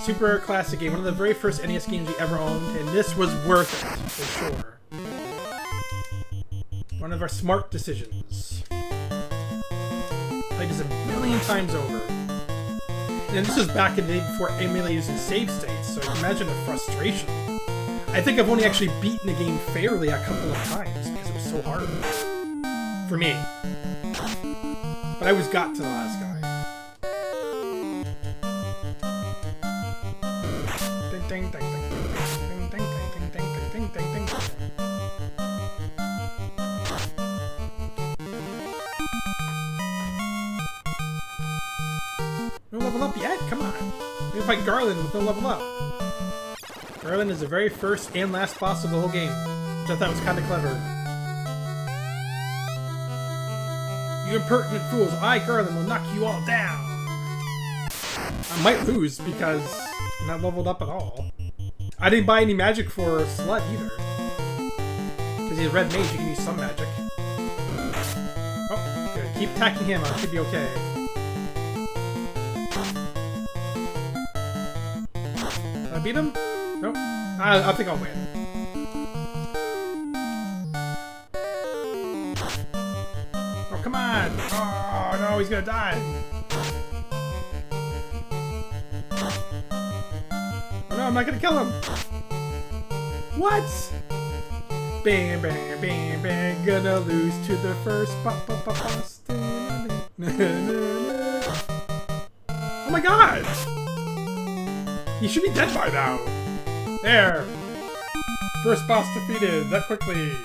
[SPEAKER 2] Super classic game, one of the very first NES games we ever owned, and this was worth it, for sure. One of our smart decisions. Played this a million times over. And this was back in the day before emulators and save states, so imagine the frustration. I think I've only actually beaten the game fairly a couple of times, because it was so hard. For me. But I always got to the last guy. No level up yet? Come on. We fight Garland with no level up. Garland is the very first and last boss of the whole game, which I thought was kind of clever. You impertinent fools, I, Garland, will knock you all down. I might lose because I'm not leveled up at all. I didn't buy any magic for Slut either. Because he's a red mage, you can use some magic. Oh, good. Keep attacking him, I should be okay. Did I beat him? Nope. I think I'll win. Oh, come on! Oh, no, he's gonna die! I'm not gonna kill him. What? Bang, bang, bang, bang. Gonna lose to the first boss. Oh my god! He should be dead by now. There. First boss defeated that quickly.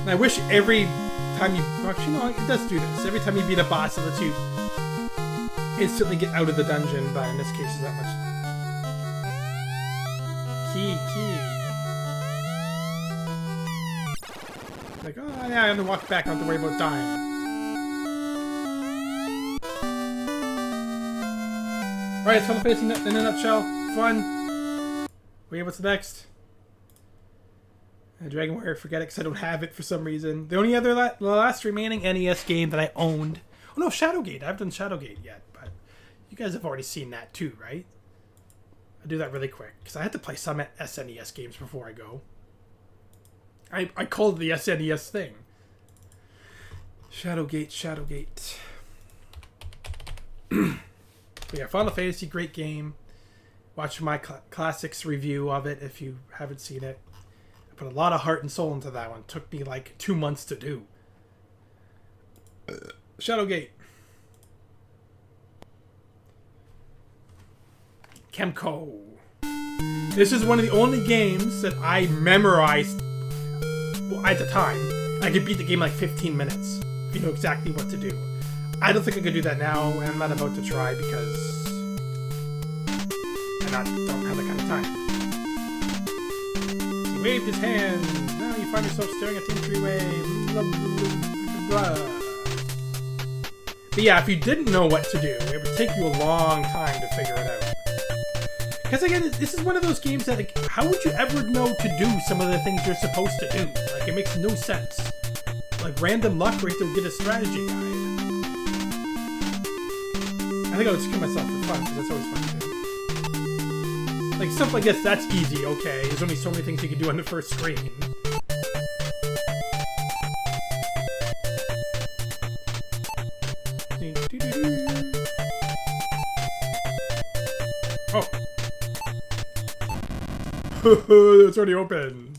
[SPEAKER 2] And I wish every time you... Actually, no, it does do this. Every time you beat a boss, it lets you instantly get out of the dungeon, but in this case, it's not much. Key. Like, oh yeah, I have to walk back, I don't have to worry about dying. Alright, it's Final Fantasy in a nutshell. Fun. Wait, what's next? Dragon Warrior, forget it because I don't have it for some reason. The only other the last remaining NES game that I owned... Oh no, Shadowgate. I haven't done Shadowgate yet, but you guys have already seen that too, right? I'll do that really quick because I had to play some SNES games before I go. I called the SNES thing. Shadowgate. But yeah, Final Fantasy, great game. Watch my classics review of it if you haven't seen it. I put a lot of heart and soul into that one. It took me like 2 months to do. Shadowgate. Kemco. This is one of the only games that I memorized at the time. I could beat the game in like 15 minutes. If you know exactly what to do. I don't think I could do that now, and I'm not about to try because I don't have that kind of time. He waved his hand. Now you find yourself staring at the entryway. Blah, blah, blah. But yeah, if you didn't know what to do, it would take you a long time to figure it out. Because again, this is one of those games that, like, how would you ever know to do some of the things you're supposed to do? Like, it makes no sense. Like, random luck where you have to get a strategy guide. I think I would just kill myself for fun, because that's always fun to do. Like, stuff like this, that's easy, okay. There's only so many things you can do on the first screen. Oh! It's already open.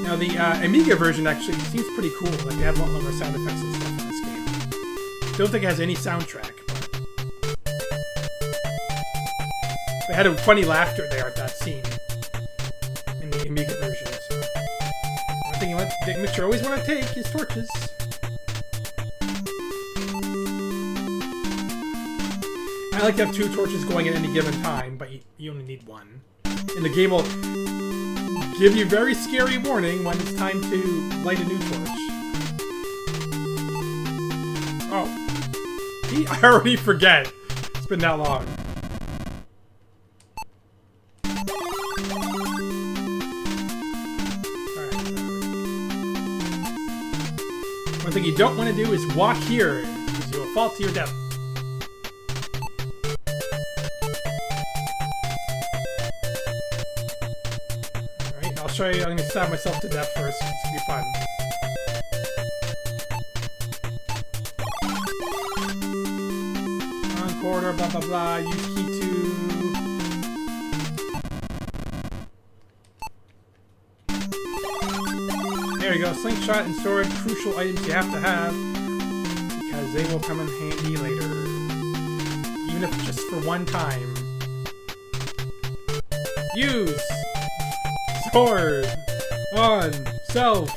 [SPEAKER 2] Now the Amiga version actually seems pretty cool. Like they have a lot more sound effects and stuff in this game. Don't think it has any soundtrack. They had a funny laughter there at that scene in the Amiga version. So one thing you always want to take is torches. I like to have 2 torches going at any given time, but you only need 1. And the game will give you very scary warning when it's time to light a new torch. Oh. I already forget. It's been that long. Alright. One thing you don't want to do is walk here, because you will fall to your death. I'm gonna stab myself to death first. It's gonna be fun. On corridor, blah blah blah. Use key 2. There you go. Slingshot and sword, crucial items you have to have because they will come in handy later, even if just for one time. Use. Sword on self.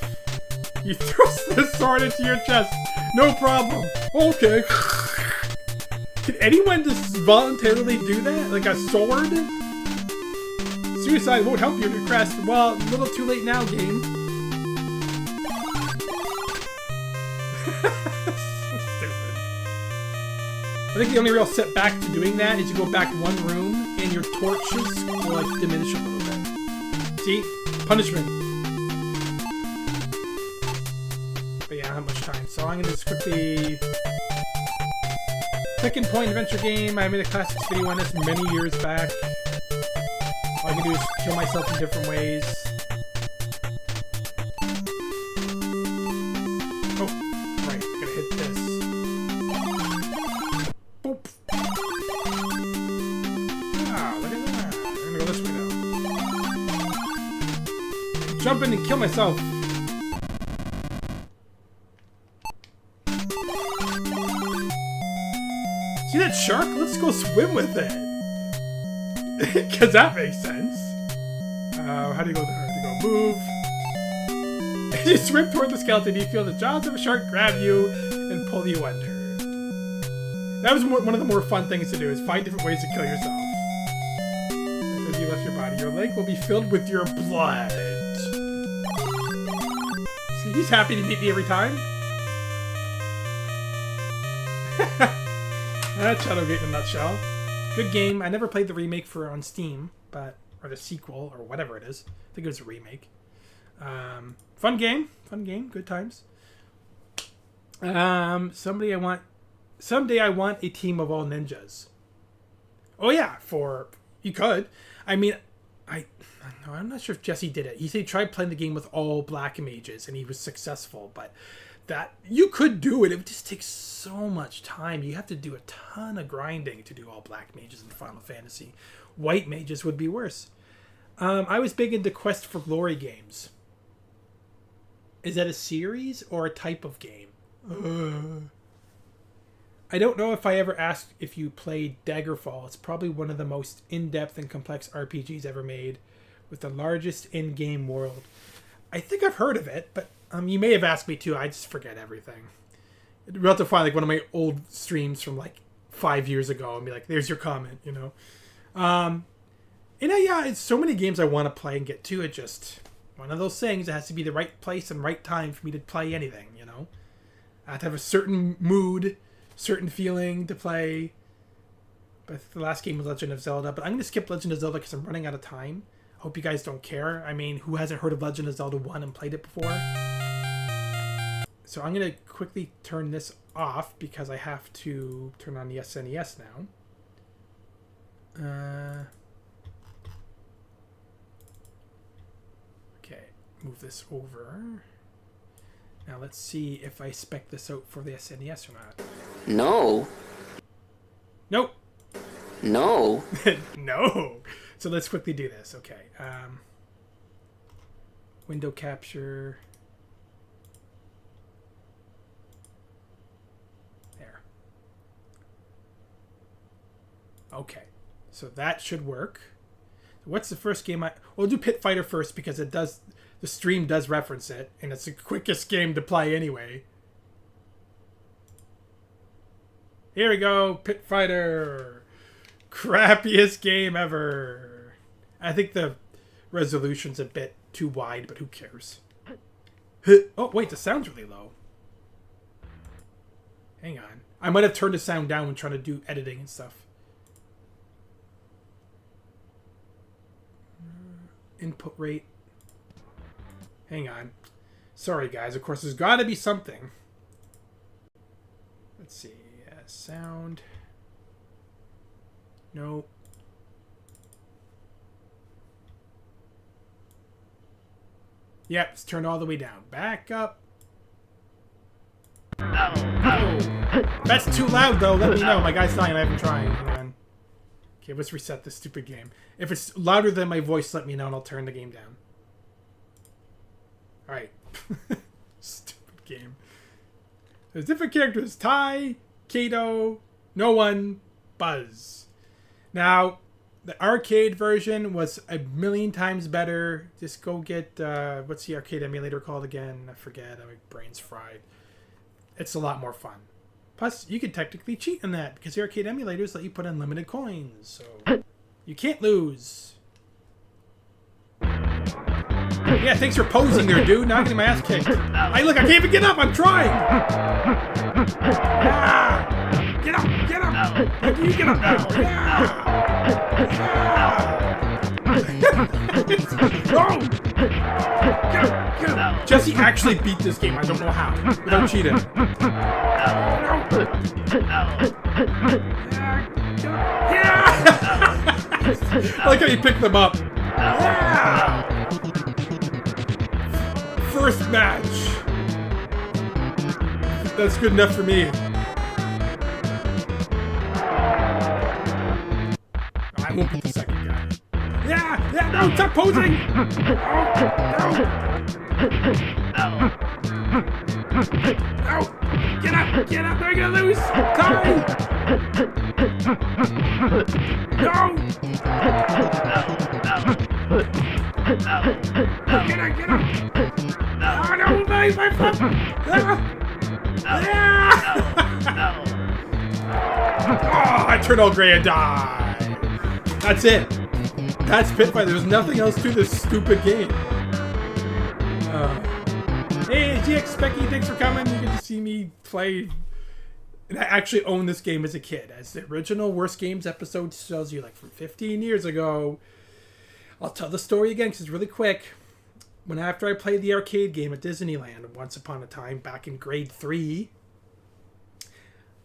[SPEAKER 2] You thrust the sword into your chest. No problem. Okay. Can anyone just voluntarily do that? Like a sword? Suicide won't help you to crest. Well, a little too late now, game. So stupid. I think the only real setback to doing that is you go back one room and your torches will like diminish a little bit. See? Punishment. But yeah, I don't have much time. So I'm going to just quickly... Second point adventure game. I made a classics video on this many years back. All I can do is kill myself in different ways. jump in and kill myself. See that shark? Let's go swim with it. Because that makes sense. How do you go there? How do you go? Move. As you swim toward the skeleton, you feel the jaws of a shark grab you and pull you under. That was one of the more fun things to do, is find different ways to kill yourself. As you left your body, your leg will be filled with your blood. See, he's happy to meet me every time. That's Shadowgate in a nutshell. Good game. I never played the remake on Steam, or the sequel, or whatever it is. I think it was a remake. Fun game. Good times. Someday I want a team of all ninjas. Oh yeah, you could. I mean, I'm not sure if Jesse did it. He said he tried playing the game with all black mages and he was successful, but that you could do it. It would just take so much time. You have to do a ton of grinding to do all black mages in Final Fantasy. White mages would be worse. I was big into Quest for Glory games. Is that a series or a type of game? I don't know if I ever asked if you played Daggerfall. It's probably one of the most in-depth and complex RPGs ever made, with the largest in-game world. I think I've heard of it, but you may have asked me too. I just forget everything. We'll have to find like one of my old streams from like 5 years ago and be like, "There's your comment," you know. Yeah, it's so many games I want to play and get to. It just one of those things. It has to be the right place and right time for me to play anything. You know, I have to have a certain mood, certain feeling to play. But the last game was Legend of Zelda. But I'm going to skip Legend of Zelda because I'm running out of time. I hope you guys don't care. I mean, who hasn't heard of Legend of Zelda 1 and played it before? So I'm going to quickly turn this off because I have to turn on the SNES now. Okay, move this over. Now let's see if I spec this out for the SNES or not.
[SPEAKER 1] No.
[SPEAKER 2] Nope.
[SPEAKER 1] No.
[SPEAKER 2] No. So let's quickly do this. Okay. Window capture. There. Okay. So that should work. What's the first game we'll do Pit Fighter first because the stream does reference it and it's the quickest game to play anyway. Here we go, Pit Fighter. Crappiest game ever. I think the resolution's a bit too wide, but who cares? Oh, wait, the sound's really low. Hang on. I might have turned the sound down when trying to do editing and stuff. Input rate. Hang on. Sorry, guys. Of course, there's got to be something. Let's see. Sound. No. Yep, it's turned all the way down. Back up. Oh. That's too loud, though. Let me know. My guy's dying. I've been trying. Hang on. Okay, let's reset this stupid game. If it's louder than my voice, let me know, and I'll turn the game down. Alright. Stupid game. There's different characters. Tai, Kato, No One, Buzz. Now, the arcade version was a million times better. Just go get, what's the arcade emulator called again? I forget. My brain's fried. It's a lot more fun. Plus, you could technically cheat in that because the arcade emulators let you put unlimited coins. So, you can't lose. Yeah, thanks for posing there, dude. Now I'm getting my ass kicked. Hey, look, I can't even get up. I'm trying. Ah! Get up, get up. How do you get up now? No! Get up, get up. Jesse actually beat this game. I don't know how. Without cheating. Yeah! I like how you pick them up. Yeah! First match. That's good enough for me. I won't put the second guy. Yeah, no, stop posing! No! Get up, they're gonna lose! Sorry! No! Get up! Oh no, my foot! Oh, Eternal Grey and die! That's it. That's Pitfire. There's nothing else to this stupid game. Hey, GX Specky, thanks for coming. You get to see me play. And I actually owned this game as a kid. As the original Worst Games episode tells you, like from 15 years ago. I'll tell the story again because it's really quick. After I played the arcade game at Disneyland once upon a time back in grade 3,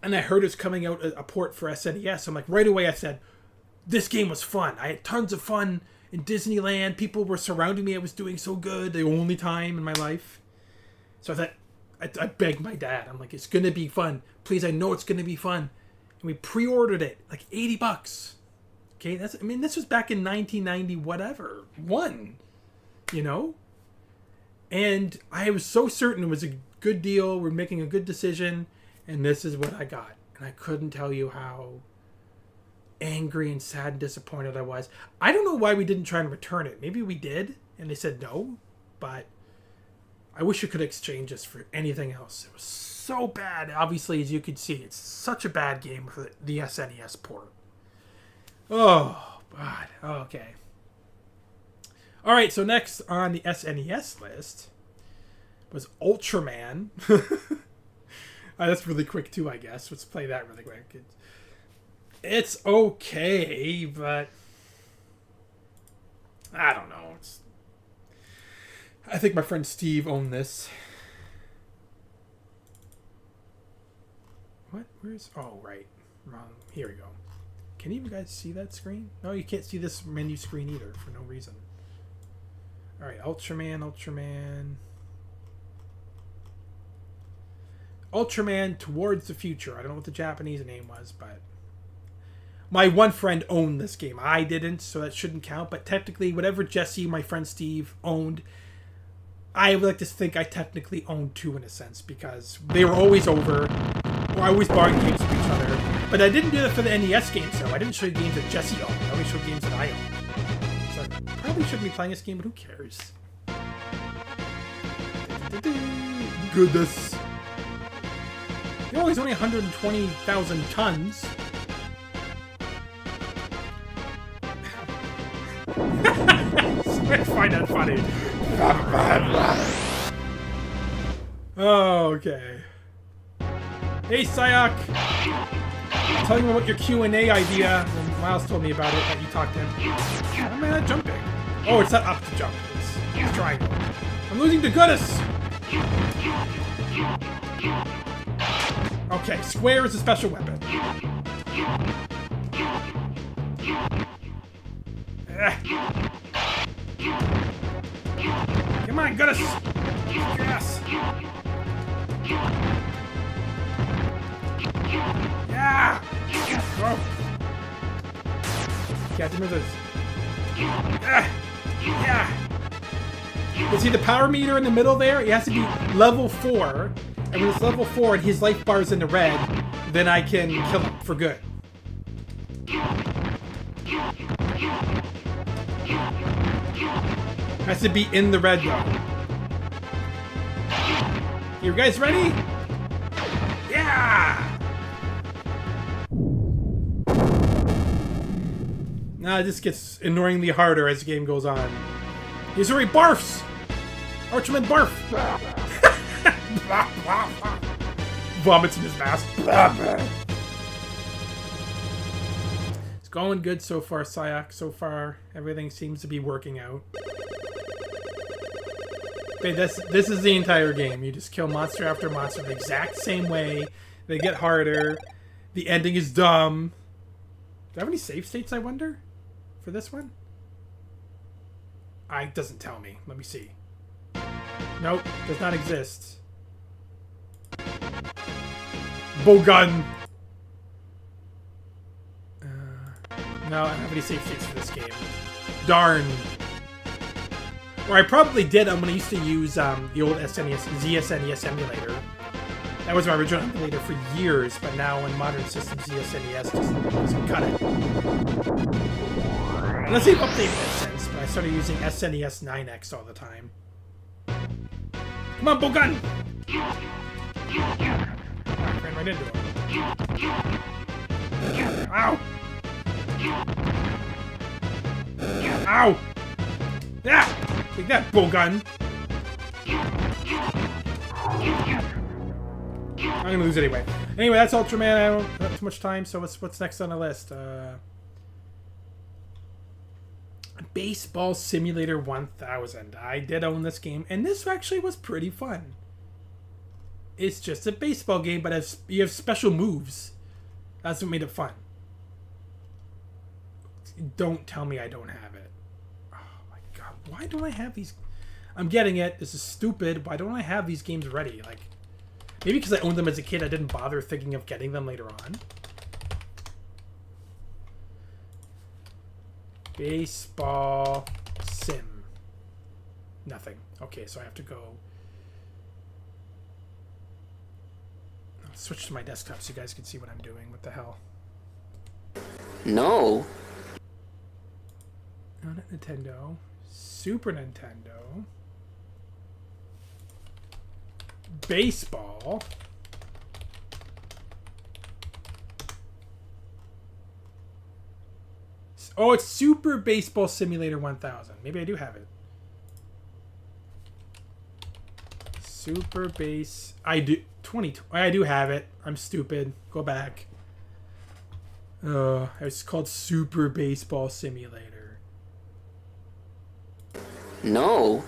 [SPEAKER 2] and I heard it's coming out a port for SNES, I'm like, right away I said, this game was fun. I had tons of fun in Disneyland. People were surrounding me. I was doing so good. The only time in my life. So I thought, I begged my dad. I'm like, it's going to be fun. Please, I know it's going to be fun. And we pre-ordered it, like $80. Okay, this was back in 1990, whatever. You know? And I was so certain it was a good deal. We're making a good decision. And this is what I got. And I couldn't tell you how angry and sad and disappointed I was. I don't know why we didn't try and return it. Maybe we did, and they said no. But I wish you could exchange this for anything else. It was so bad. Obviously, as you can see, it's such a bad game for the SNES port. Oh, God. Okay. All right, so next on the SNES list was Ultraman. That's really quick, too, I guess. Let's play that really quick. It's okay, but I don't know. I think my friend Steve owned this. What? Where's... Oh, right. Wrong. Here we go. Can you guys see that screen? No, you can't see this menu screen either for no reason. Alright, Ultraman. Ultraman Towards the Future. I don't know what the Japanese name was, but my one friend owned this game. I didn't, so that shouldn't count. But technically, whatever Jesse, my friend Steve, owned, I would like to think I technically owned two in a sense, because they were always over. Or I always borrowed games from each other. But I didn't do that for the NES games, though. I didn't show you games that Jesse owned. I only showed games that I owned. So I probably shouldn't be playing this game, but who cares? Goodness. He's only 120,000 tons. I find that funny. Oh, okay. Hey, Sayak. Tell me about your Q&A idea. And Miles told me about it, that you talked to him. I'm not jumping. Oh, it's not up to jump. It's triangle. I'm losing to Goodness. Okay, square is a special weapon. Come on, Goodness! Yes! Yeah! Oh. Can't do this. Yeah! You see the power meter in the middle there? It has to be level 4. And when it's level 4 and his life bar is in the red, then I can kill him for good. Has to be in the red though. You guys ready? Yeah! Nah, this gets annoyingly harder as the game goes on. He's already barfs! Ultraman barf! Vomits in his mask. It's going good so far, Sayak. So far, everything seems to be working out. Okay, this is the entire game. You just kill monster after monster the exact same way. They get harder. The ending is dumb. Do I have any save states, I wonder? For this one? It doesn't tell me. Let me see. Nope, does not exist. Bowgun! No, I don't have any save states for this game. Darn. Or I probably did when I used to use the old ZSNES emulator. That was my original emulator for years, but now in modern systems, ZSNES just doesn't cut it. Unless they've updated it since, but I started using SNES 9X all the time. Come on, Bogun! Oh, I ran right into him. Ow! Ow! Yeah! Take that, Bogun! I'm gonna lose anyway. Anyway, that's Ultraman. I don't have too much time, so what's next on the list? Baseball Simulator 1000. I did own this game, and this actually was pretty fun. It's just a baseball game, but you have special moves. That's what made it fun. Don't tell me I don't have it. Oh my god, why don't I have these? I'm getting it. This is stupid. Why don't I have these games ready? Like, maybe because I owned them as a kid, I didn't bother thinking of getting them later on. Baseball sim. Nothing. Okay, so I have to go. I'll switch to my desktop so you guys can see what I'm doing. What the hell?
[SPEAKER 1] No.
[SPEAKER 2] Not Nintendo. Super Nintendo. Baseball. Oh, it's Super Baseball Simulator 1000. Maybe I do have it. Super Base. I do. 20. I do have it. I'm stupid. Go back. It's called Super Baseball Simulator.
[SPEAKER 1] No.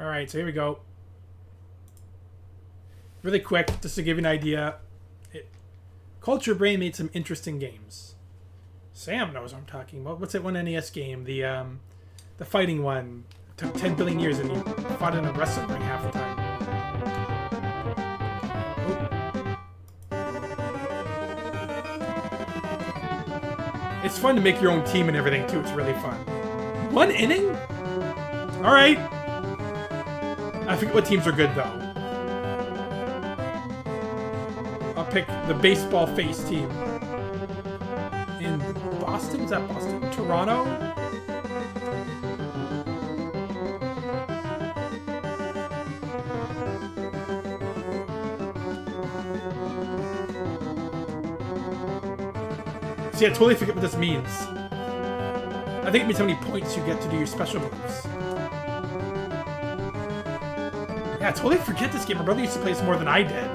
[SPEAKER 2] Alright, so here we go. Really quick, just to give you an idea. Culture Brain made some interesting games. Sam knows what I'm talking about. What's that one NES game? The fighting one. It took 10 billion years and you fought in a wrestling ring half the time. Oh. It's fun to make your own team and everything too. It's really fun. 1 inning? Alright. I forget what teams are good though. I'll pick the baseball face team. In Boston? Is that Boston? Toronto? See, I totally forget what this means. I think it means how many points you get to do your special moves. Yeah, I totally forget this game. My brother used to play this more than I did.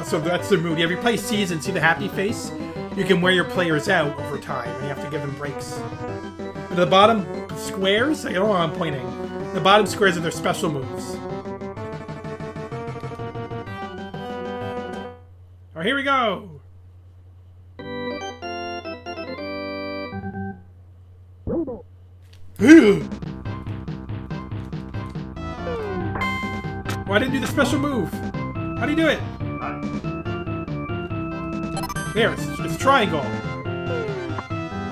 [SPEAKER 2] So that's the mood. If you play season, see the happy face? You can wear your players out over time, and you have to give them breaks. At the bottom squares, I don't know how I'm pointing. The bottom squares are their special moves. Alright, here we go! Why didn't you do the special move? How do you do it? There, it's triangle.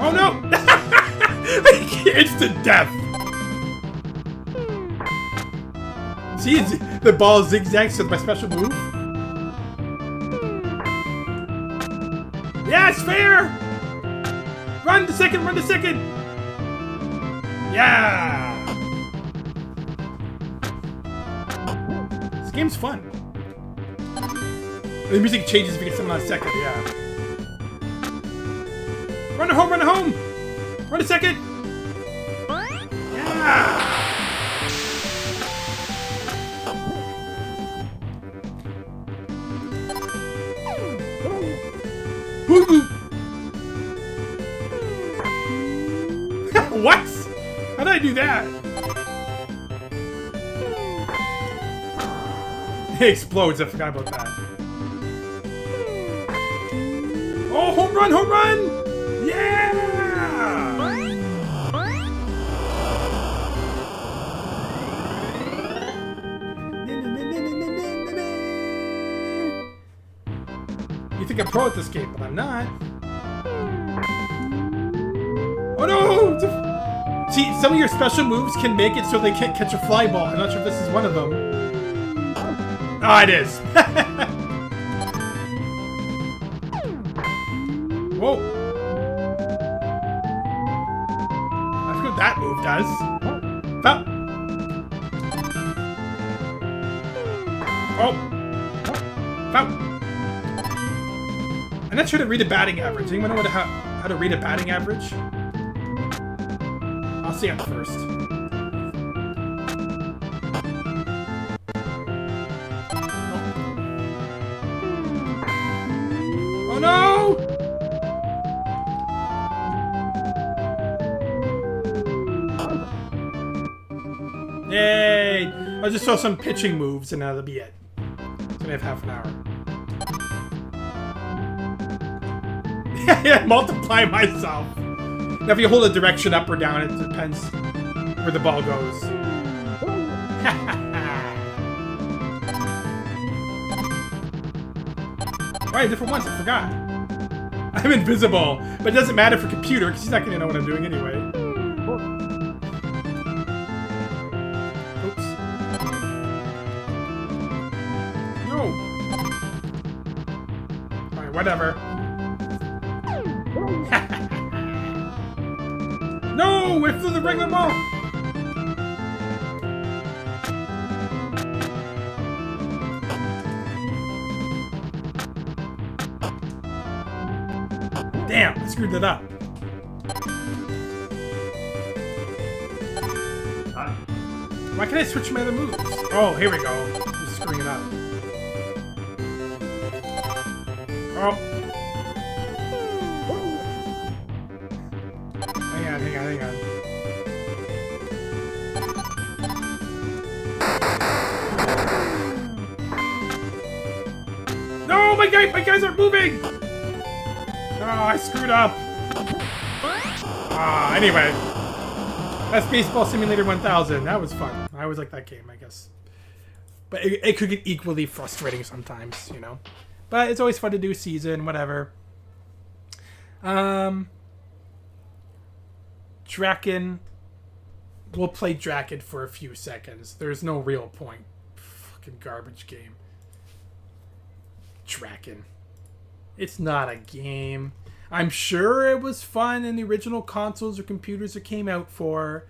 [SPEAKER 2] Oh no! Instant death! See, the ball zigzags with my special move. Yeah, it's fair! Run to second, run to second! Yeah! This game's fun. The music changes if you get someone on second, yeah. Run to home, run to home! Run to second! Yeah! What? How did I do that? It explodes, I forgot about that. Oh, home run, home run! Yeah! You think I'm pro at this game, but I'm not. Oh no! See, some of your special moves can make it so they can't catch a fly ball. I'm not sure if this is one of them. Ah, it is. Whoa. I forget what that move does. Foul. Oh. Foul. I'm not sure to read a batting average. Anyone know how to read a batting average? I'll see it first. Oh no! Yay! I'll just show some pitching moves and that'll be it. So we have half an hour. Yeah, multiply myself. Now if you hold a direction up or down, it depends where the ball goes. Alright, different ones, I forgot. I'm invisible, but it doesn't matter for computer because he's not going to know what I'm doing anyway. Oops. No. Alright, whatever. No! I flew the regular ball! Damn, I screwed that up. Why can't I switch my other moves? Oh, here we go. I'm just screwing it up. Oh. Hang on. No, my guys aren't moving! Oh, I screwed up. Anyway. That's Baseball Simulator 1000. That was fun. I always like that game, I guess. But it could get equally frustrating sometimes, you know. But it's always fun to do season, whatever. Drakkhen. We'll play Drakkhen for a few seconds. There's no real point. Fucking garbage game. Drakkhen. It's not a game. I'm sure it was fun in the original consoles or computers it came out for.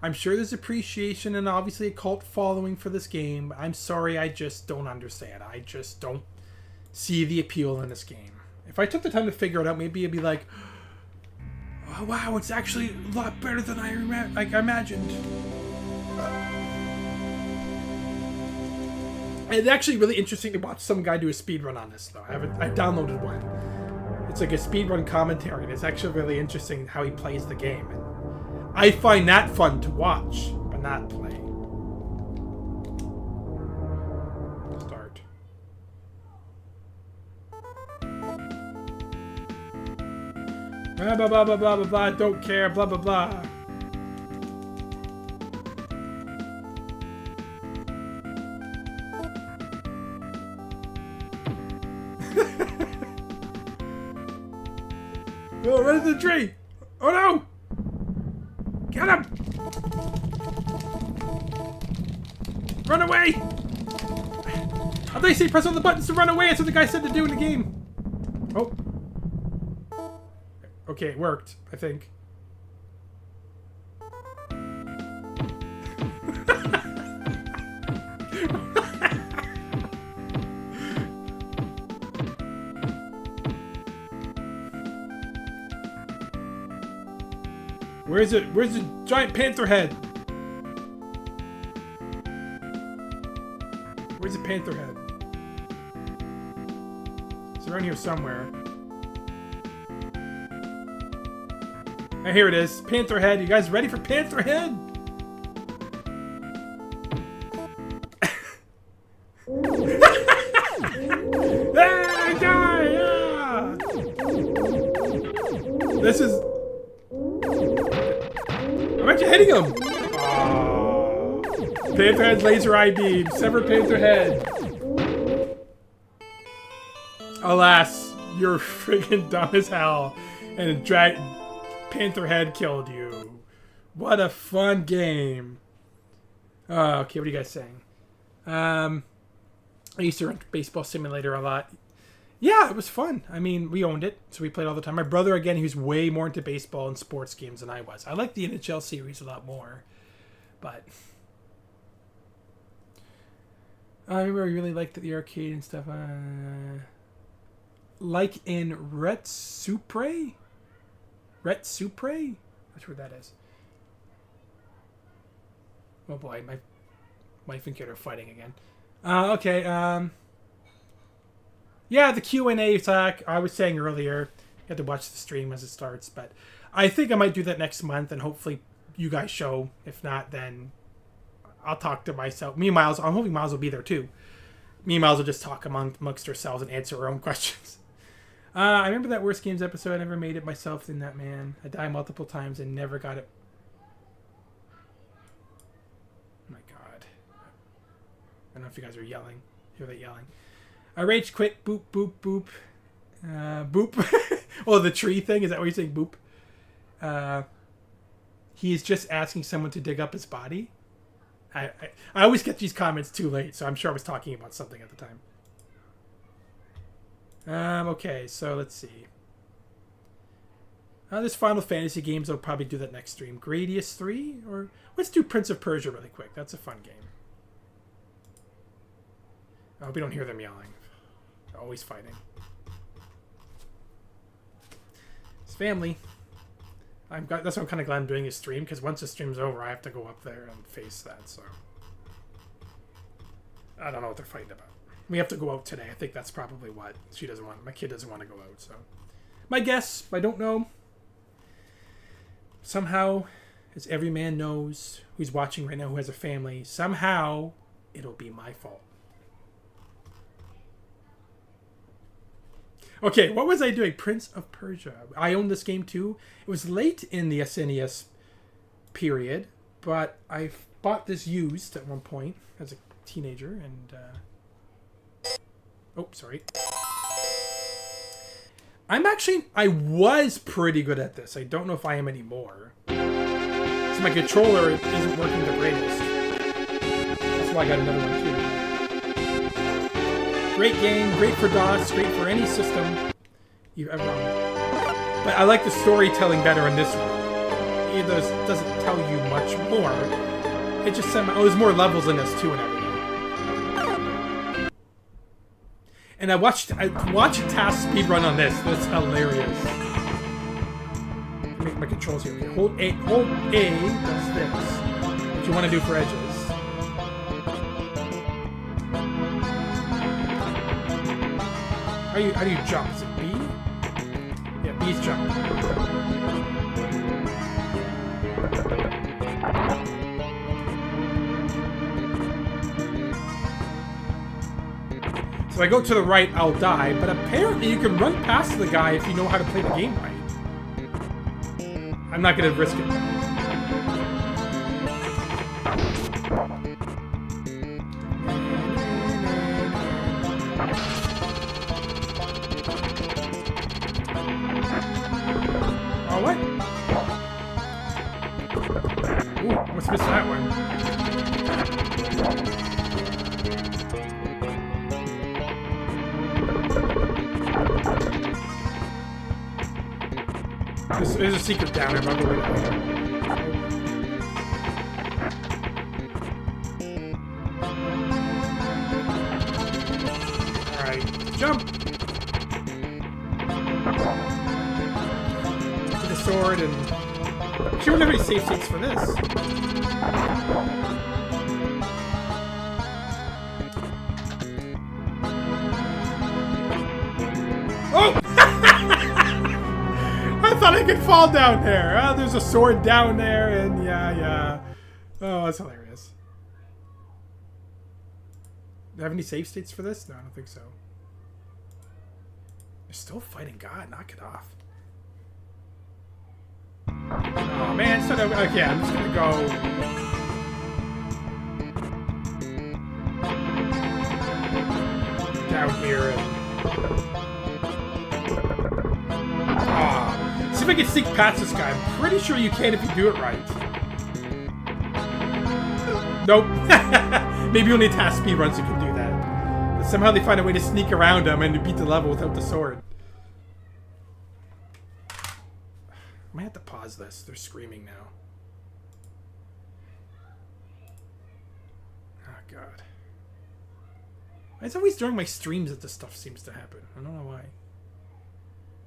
[SPEAKER 2] I'm sure there's appreciation and obviously a cult following for this game. I'm sorry, I just don't understand. I just don't see the appeal in this game. If I took the time to figure it out, maybe it'd be like, oh, wow, it's actually a lot better than I imagined. It's actually really interesting to watch some guy do a speedrun on this, though. I downloaded one. It's like a speedrun commentary, and it's actually really interesting how he plays the game. And I find that fun to watch, but not play. Start. Blah, blah, blah, blah, blah, blah, blah, don't care, blah, blah, blah. Oh, run into the tree! Oh no! Get him! Run away! I thought you said press on the buttons to run away. That's what the guy said to do in the game. Oh. Okay, it worked, I think. Where's it? Where's the giant panther head? Where's the panther head? It's around here somewhere. Oh, here it is. Panther head. You guys ready for panther head? Ah, I die! Ah! This is... I'm actually hitting him! Oh. Panther head laser eye beam. Sever panther head. Alas, you're friggin' dumb as hell, and a panther head killed you. What a fun game. Okay, what are you guys saying? I used to rent Baseball Simulator a lot. Yeah, it was fun. I mean, we owned it, so we played all the time. My brother, again, he was way more into baseball and sports games than I was. I like the NHL series a lot more, but I remember I really liked the arcade and stuff. Like in Retsupre? Retsupre? Not sure what that is. Oh boy, my wife and kid are fighting again. Okay, yeah, the Q&A talk, I was saying earlier, you have to watch the stream as it starts, but I think I might do that next month, and hopefully you guys show. If not, then I'll talk to myself. Me and Miles, I'm hoping Miles will be there too. Me and Miles will just talk amongst ourselves and answer our own questions. I remember that Worst Games episode. I never made it myself in that, man. I died multiple times and never got it. Oh my god. I don't know if you guys are yelling. Hear that yelling. I rage quit. Boop, boop, boop. Boop. Oh, the tree thing? Is that what you're saying? Boop. He's just asking someone to dig up his body. I always get these comments too late, so I'm sure I was talking about something at the time. Okay, so let's see. There's Final Fantasy games. I'll probably do that next stream. Gradius III? Or let's do Prince of Persia really quick. That's a fun game. I hope you don't hear them yelling. They're always fighting. It's family. That's why I'm kind of glad I'm doing this stream, because once the stream's over, I have to go up there and face that, so... I don't know what they're fighting about. We have to go out today. I think that's probably what she doesn't want. My kid doesn't want to go out, so... My guess, I don't know. Somehow, as every man knows who's watching right now who has a family, somehow it'll be my fault. Okay, what was I doing? Prince of Persia. I owned this game too. It was late in the SNES period, but I bought this used at one point as a teenager, and... Oh, sorry. I was pretty good at this. I don't know if I am anymore. So my controller isn't working the greatest. That's why I got another one too. Great game, great for DOS, great for any system you've ever owned. But I like the storytelling better in this one. Even though it doesn't tell you much more. It just said, there's more levels in this too and everything. And I watched Task speedrun on this. That's hilarious. Make my controls here. Okay, hold A does this. What you want to do for edges. How do you jump? Is it B? Yeah, B's jump. So if I go to the right, I'll die, but apparently you can run past the guy if you know how to play the game right. I'm not going to risk it. Oh, what? Ooh, what's missing that one? There's a secret down there, by the way. Alright, jump! To the sword and... She wouldn't have any safe seats for this. Oh! I thought I could fall down there. Oh, there's a sword down there, and yeah. Oh, that's hilarious. Do I have any save states for this? No, I don't think so. They're still fighting God. Knock it off. Oh, man. So okay, I'm just going to go... down here and... See if I can sneak past this guy. I'm pretty sure you can if you do it right. Nope. Maybe only task speedruns you can do that. But somehow they find a way to sneak around him and to beat the level without the sword. I might have to pause this. They're screaming now. Oh, God. It's always during my streams that this stuff seems to happen. I don't know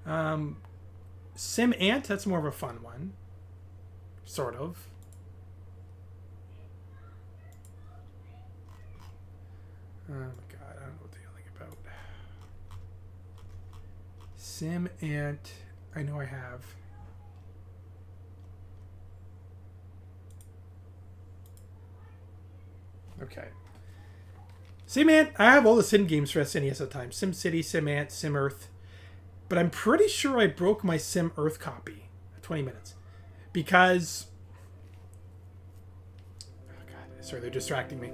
[SPEAKER 2] why. Sim Ant, that's more of a fun one. Sort of. Oh my God, I don't know what the hell about. Sim Ant, I know I have. Okay. Sim Ant, I have all the Sim games for SNES at the time. Sim City, Sim Ant, Sim Earth. But I'm pretty sure I broke my Sim Earth copy. 20 minutes. Because... Oh God, sorry, they're distracting me.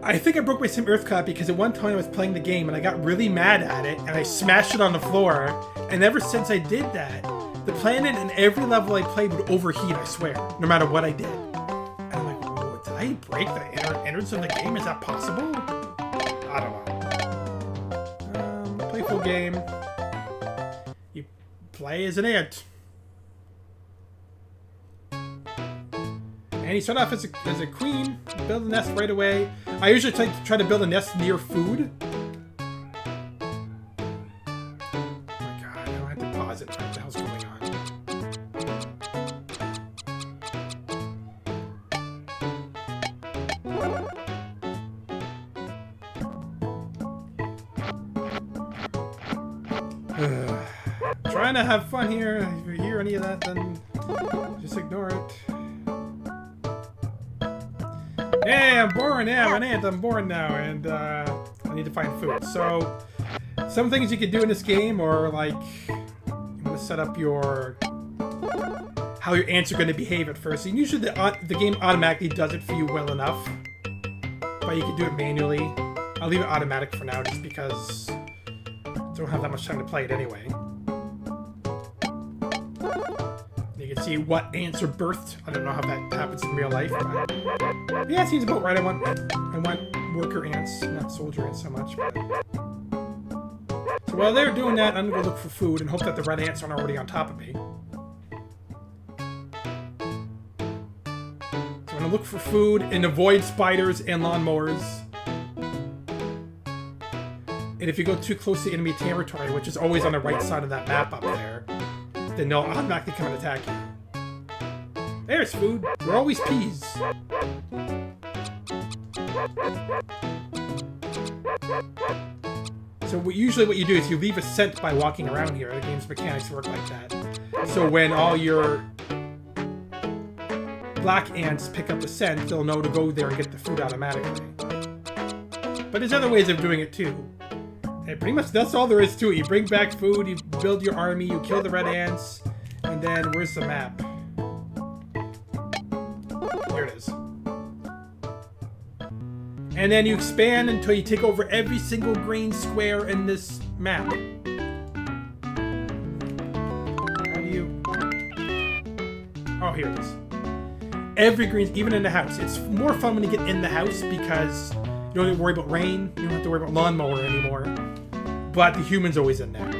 [SPEAKER 2] I think I broke my Sim Earth copy because at one time I was playing the game and I got really mad at it and I smashed it on the floor. And ever since I did that, the planet and every level I played would overheat, I swear, no matter what I did. And I'm like, whoa, did I break the innards of the game? Is that possible? I don't know. Play full game. You play as an ant. And you start off as a queen, build a nest right away. I usually try to build a nest near food. Oh my God, I don't have to pause it. What the hell's going on? Trying to have fun here. If you hear any of that, then just ignore it. Hey, I'm born. Yeah, I'm an ant. I'm born now, and I need to find food. So, some things you can do in this game, or like, you want to set up your how your ants are going to behave at first. And usually, the game automatically does it for you well enough, but you can do it manually. I'll leave it automatic for now, just because I don't have that much time to play it anyway. You can see what ants are birthed. I don't know how that happens in real life, but yeah, it seems about right. I want worker ants, not soldier ants so much. But... So while they're doing that, I'm gonna go look for food and hope that the red ants aren't already on top of me. So I'm gonna look for food and avoid spiders and lawnmowers. And if you go too close to enemy territory, which is always on the right side of that map up there, then they'll automatically come and attack you. There's food. We're always peas. So usually what you do is you leave a scent by walking around here. The game's mechanics work like that. So when all your black ants pick up the scent, they'll know to go there and get the food automatically. But there's other ways of doing it too. And pretty much that's all there is to it. You bring back food, you build your army, you kill the red ants, and then where's the map? There it is. And then you expand until you take over every single green square in this map. How do you... Oh, here it is. Every green, even in the house. It's more fun when you get in the house because you don't have to worry about rain, you don't have to worry about lawnmower anymore. But the human's always in there.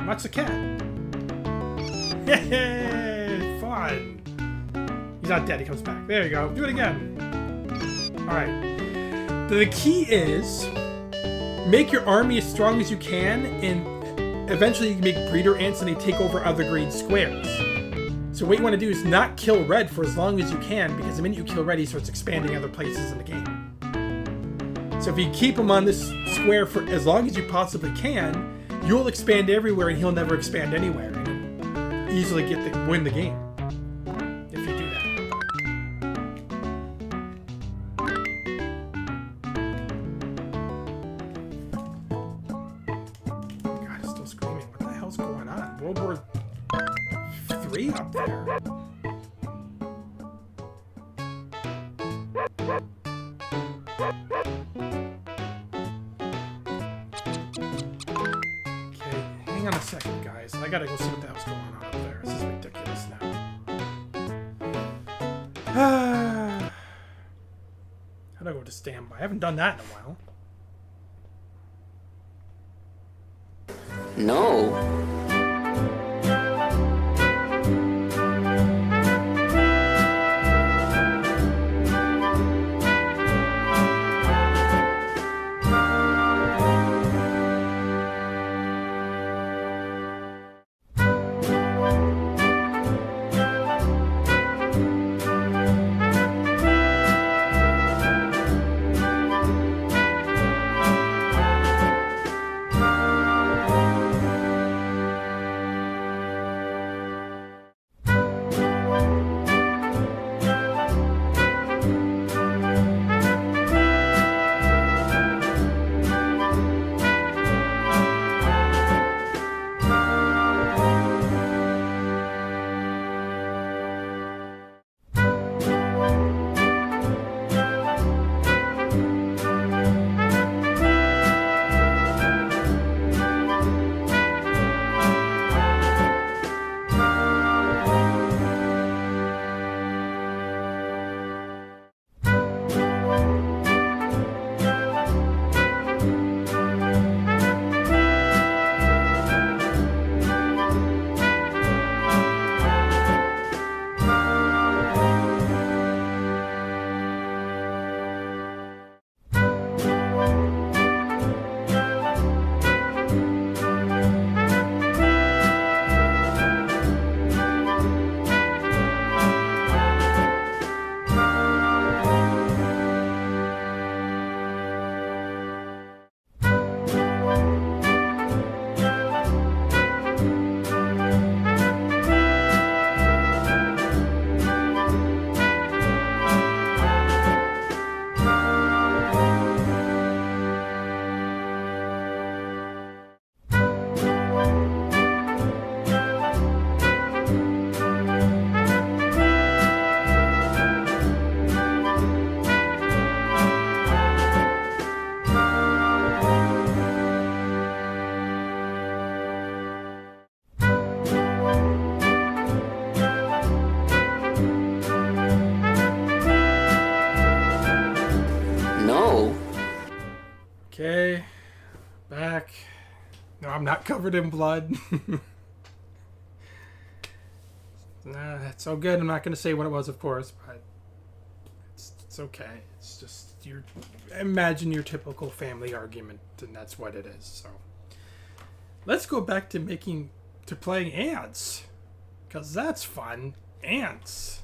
[SPEAKER 2] Watch the cat. Yay! Fun! He's not dead, he comes back. There you go. Do it again. Alright. The key is make your army as strong as you can, and eventually you can make breeder ants and they take over other green squares. So what you want to do is not kill red for as long as you can, because the minute you kill red, he starts expanding other places in the game. So if you keep him on this square for as long as you possibly can, you'll expand everywhere and he'll never expand anywhere. And you'll easily win the game. If you do that. God, it's still screaming. What the hell's going on? World War III up there. hang on a second, guys. I gotta go see what the hell's going on up there. This is ridiculous now. How do I go to standby? I haven't done that in a while.
[SPEAKER 1] No. No.
[SPEAKER 2] Okay. Back. No, I'm not covered in blood. Nah, it's so good. I'm not going to say what it was, of course, but it's okay. It's just imagine your typical family argument, and that's what it is. So let's go back to playing ants, because that's fun. Ants.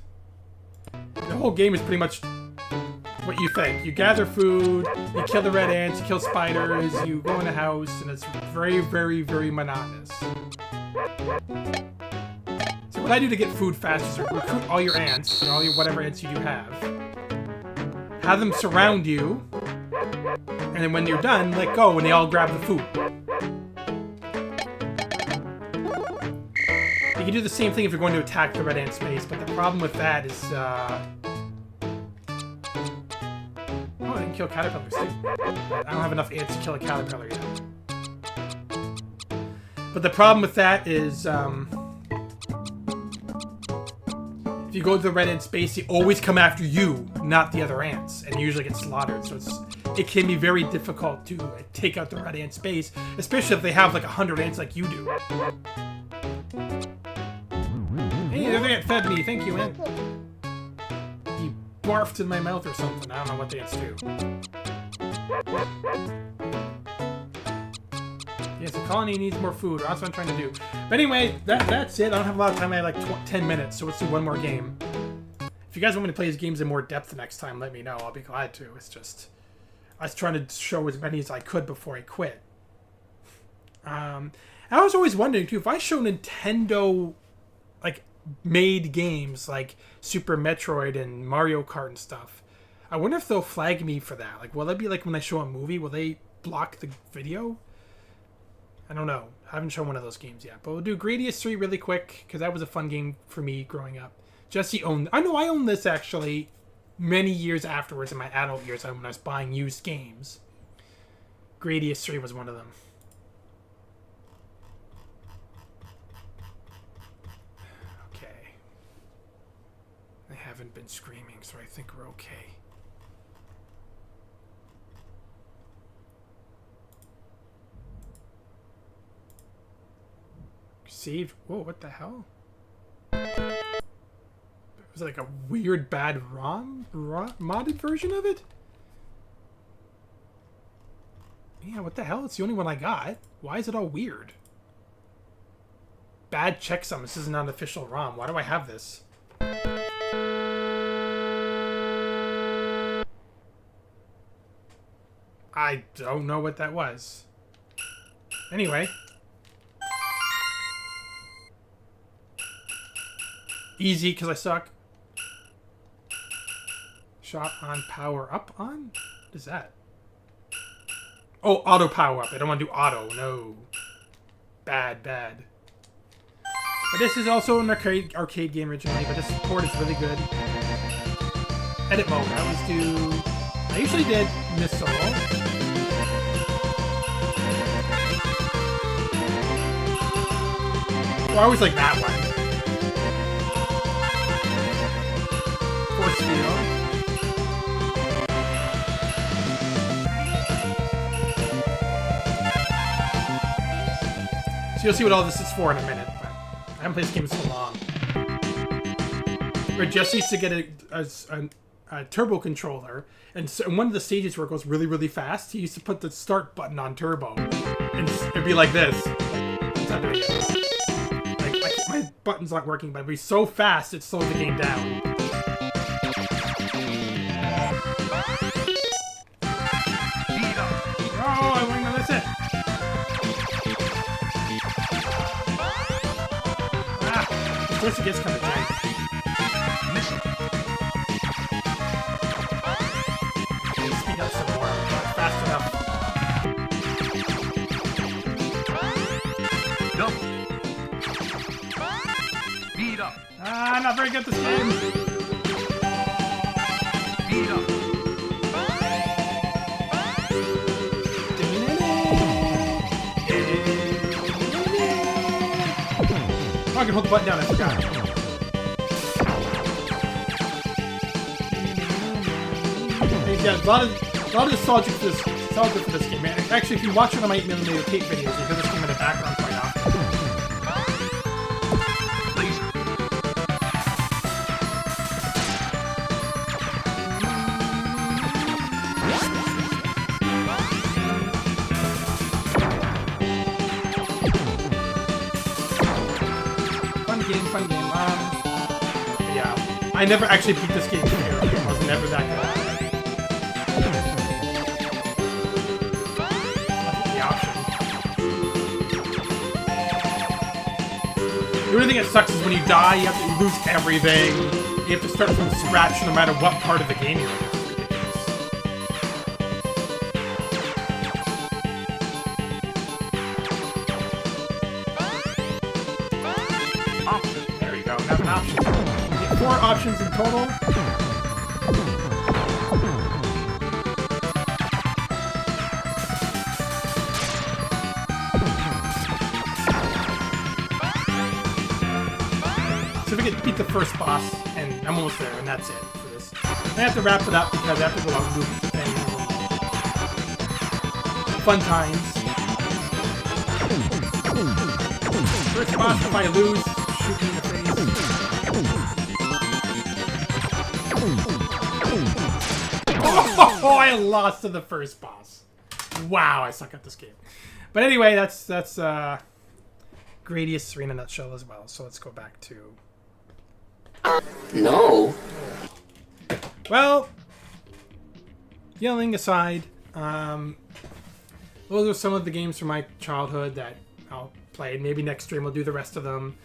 [SPEAKER 2] The whole game is pretty much what you think. You gather food, you kill the red ants, you kill spiders, you go in a house, and it's very, very, very monotonous. So what I do to get food fast is recruit all your ants, or all your whatever ants you do have them surround you, and then when you're done, let go, and they all grab the food. You can do the same thing if you're going to attack the red ant space, but the problem with that is, oh, I didn't kill caterpillars too. I don't have enough ants to kill a caterpillar yet. But the problem with that is, if you go to the red ant space, they always come after you, not the other ants, and you usually get slaughtered. So it can be very difficult to take out the red ant space, especially if they have like 100 ants like you do. Hey, the other ant fed me. Thank you, ant. He barfed in my mouth or something. I don't know what the ants do. Yes, the colony needs more food. That's what I'm trying to do. But anyway, that's it. I don't have a lot of time. I have like 10 minutes, so let's do one more game. If you guys want me to play these games in more depth next time, let me know. I'll be glad to. It's just I was trying to show as many as I could before I quit. I was always wondering too, if I show Nintendo like made games like Super Metroid and Mario Kart and stuff, I wonder if they'll flag me for that. Like, will that be like when I show a movie? Will they block the video? I don't know. I haven't shown one of those games yet. But we'll do Gradius III really quick, because that was a fun game for me growing up. Jesse owned... I know I owned this, actually, many years afterwards in my adult years when I was buying used games. Gradius III was one of them. They haven't been screaming, so I think we're okay. Saved. Whoa, what the hell? It was like a weird bad modded version of it? Yeah, what the hell? It's the only one I got. Why is it all weird? Bad checksum. This isn't an official ROM. Why do I have this? I don't know what that was. Anyway. Easy, because I suck. Shot on, power up on? What is that? Oh, auto power up. I don't want to do auto. No. Bad, bad. But this is also an arcade game originally, but this port is really good. Edit mode. I usually did Missile. Well, I always like that one. Force field. So you'll see what all this is for in a minute, but I haven't played this game in so long. Where Jesse used to get a turbo controller, and so in one of the stages where it goes really, really fast, he used to put the start button on turbo, and it'd be like this. It's not doing it. Like my button's not working, but it'd be so fast it slowed the game down. Oh, I want to know that's it. This gets kind of tight. Speed up some more. Fast enough.
[SPEAKER 3] Double. Speed up.
[SPEAKER 2] Ah, not very good this game.
[SPEAKER 3] Speed up.
[SPEAKER 2] Oh, I can hold the button down, I forgot. Yeah, a lot of nostalgia for this game, man. Actually, if you watch one of my 8mm tape videos, you hear this game in the background quite often. Fun game. Yeah. I never actually beat this game here. I was never that good. The option. The only thing that sucks is when you die, you have to lose everything. You have to start from scratch no matter what part of the game you're in. Four options in total. So we can beat the first boss, and I'm almost there, and that's it for this. I have to wrap it up because I have to go out and do the thing. Fun times. First boss, if I lose, shoot me in the face. Oh, I lost to the first boss. Wow, I suck at this game. But anyway, that's Gradius III in a nutshell as well. So let's go back to...
[SPEAKER 1] No.
[SPEAKER 2] Well, yelling aside, those are some of the games from my childhood that I'll play. Maybe next stream we'll do the rest of them.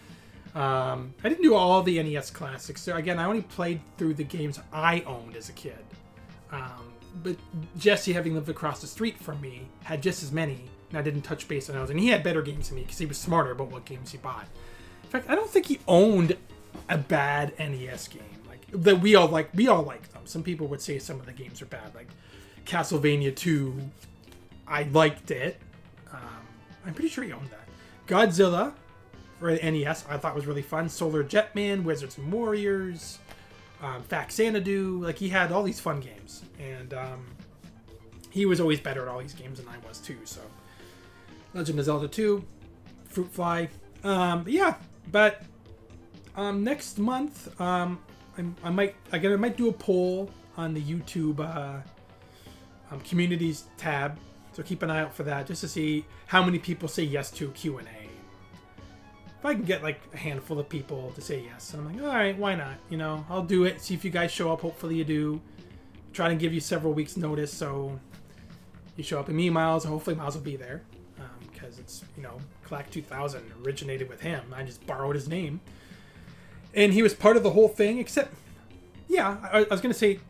[SPEAKER 2] I didn't do all the NES classics. So again, I only played through the games I owned as a kid. But Jesse, having lived across the street from me, had just as many, and I didn't touch base on those. And he had better games than me because he was smarter about what games he bought. In fact, I don't think he owned a bad NES game like that. We all liked them. Some people would say some of the games are bad, like Castlevania 2. I liked it. I'm pretty sure he owned that. Godzilla for the NES, I thought was really fun. Solar Jetman, Wizards and Warriors. Fact Xanadu. Like, he had all these fun games. And he was always better at all these games than I was, too. So, Legend of Zelda 2, Fruit Fly. But next month, I might do a poll on the YouTube communities tab. So keep an eye out for that, just to see how many people say yes to Q&A. If I can get like a handful of people to say yes, and I'm like, all right, why not? You know, I'll do it. See if you guys show up. Hopefully you do. Try to give you several weeks notice, so you show up. And me, Miles, hopefully Miles will be there, because it's, you know, Clack 2000 originated with him. I just borrowed his name, and he was part of the whole thing. Except, yeah, I was gonna say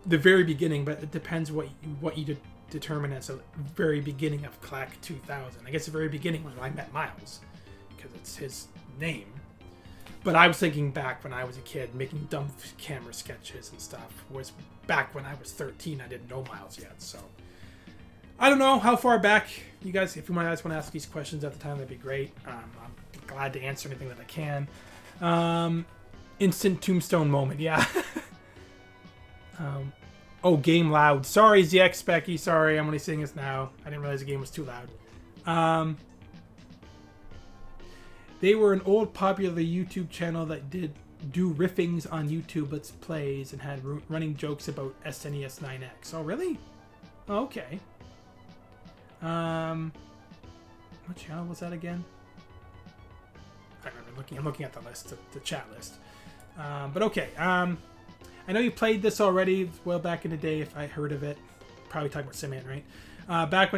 [SPEAKER 2] the very beginning, but it depends what you determine as a very beginning of Clack 2000. I guess the very beginning was when I met Miles, because it's his name. But I was thinking back when I was a kid, making dumb camera sketches and stuff, was back when I was 13. I didn't know Miles yet, so I don't know how far back you guys, if you guys want to ask these questions at the time, that'd be great. I'm glad to answer anything that I can. Instant tombstone moment, yeah. Oh, game loud. Sorry, ZX Becky. Sorry, I'm only saying this now. I didn't realize the game was too loud. They were an old popular YouTube channel that do riffings on YouTube Let's Plays and had running jokes about SNES 9X. Oh, really? Oh, okay. What channel was that again? I remember I'm looking at the list, the chat list. But okay. I know you played this already well back in the day. If I heard of it, probably talking about Simman, right? Back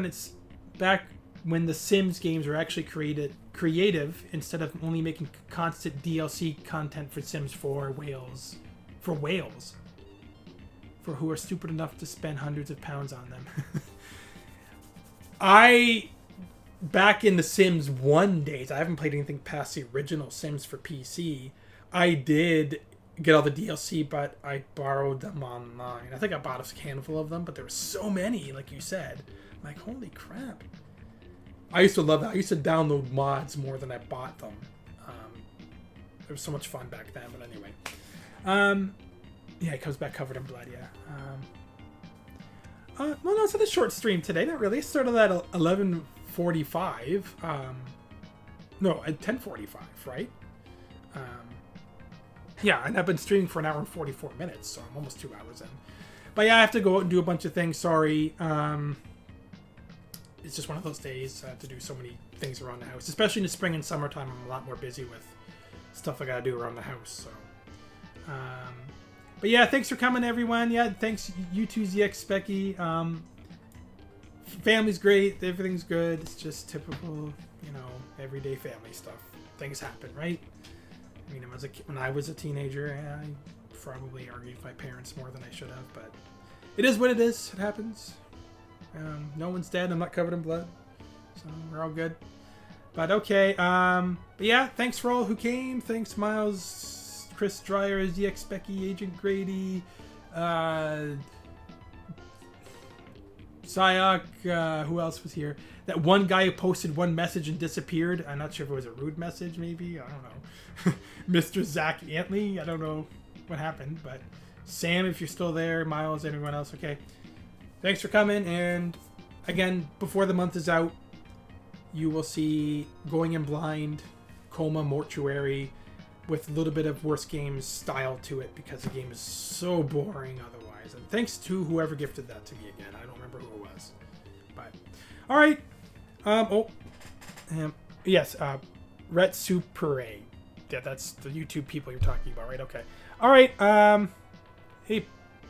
[SPEAKER 2] when the Sims games were actually creative instead of only making constant DLC content for Sims 4 whales, for who are stupid enough to spend hundreds of pounds on them. Back in the Sims 1 days, I haven't played anything past the original Sims for PC. I did get all the DLC, but I borrowed them online. I think I bought a handful of them, but there were so many, like you said. I'm like, holy crap. I used to love that. I used to download mods more than I bought them. It was so much fun back then, but anyway. Yeah, it comes back covered in blood, yeah. Well, no, it's a short stream today. Not really. It started at 11:45. No, at 10:45, right? Yeah, and I've been streaming for an hour and 44 minutes, so I'm almost 2 hours in. But yeah, I have to go out and do a bunch of things. Sorry. It's just one of those days to do so many things around the house. Especially in the spring and summertime, I'm a lot more busy with stuff I gotta do around the house. So, but yeah, thanks for coming, everyone. Yeah, thanks you too, ZX Specky. Family's great. Everything's good. It's just typical, you know, everyday family stuff. Things happen, right? I mean, when I was a teenager, I probably argued with my parents more than I should have, but it is what it is. It happens. No one's dead. I'm not covered in blood, so we're all good. But okay. But yeah, thanks for all who came. Thanks, Miles, Chris Dreyer, ZX Becky, Agent Grady, Sayok, who else was here? That one guy who posted one message and disappeared. I'm not sure if it was a rude message, maybe. I don't know. Mr. Zach Antley. I don't know what happened, but Sam, if you're still there, Miles, everyone else, okay. Thanks for coming, and again, before the month is out, you will see Going in Blind, Coma, Mortuary, with a little bit of Worst Games style to it, because the game is so boring otherwise. And thanks to whoever gifted that to me again. I don't remember who it was. But, alright. Yes, Retsu Puree. Yeah, that's the YouTube people you're talking about, right? Okay. Alright, hey,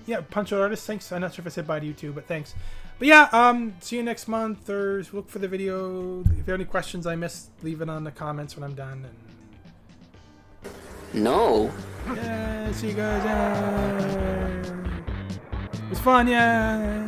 [SPEAKER 2] yeah, Punch Out Artist, thanks. I'm not sure if I said bye to you too, but thanks. But yeah, see you next month, or look for the video. If you have any questions I missed, leave it on the comments when I'm done. And
[SPEAKER 1] No.
[SPEAKER 2] yeah, see you guys. Yeah. It was fun, yeah.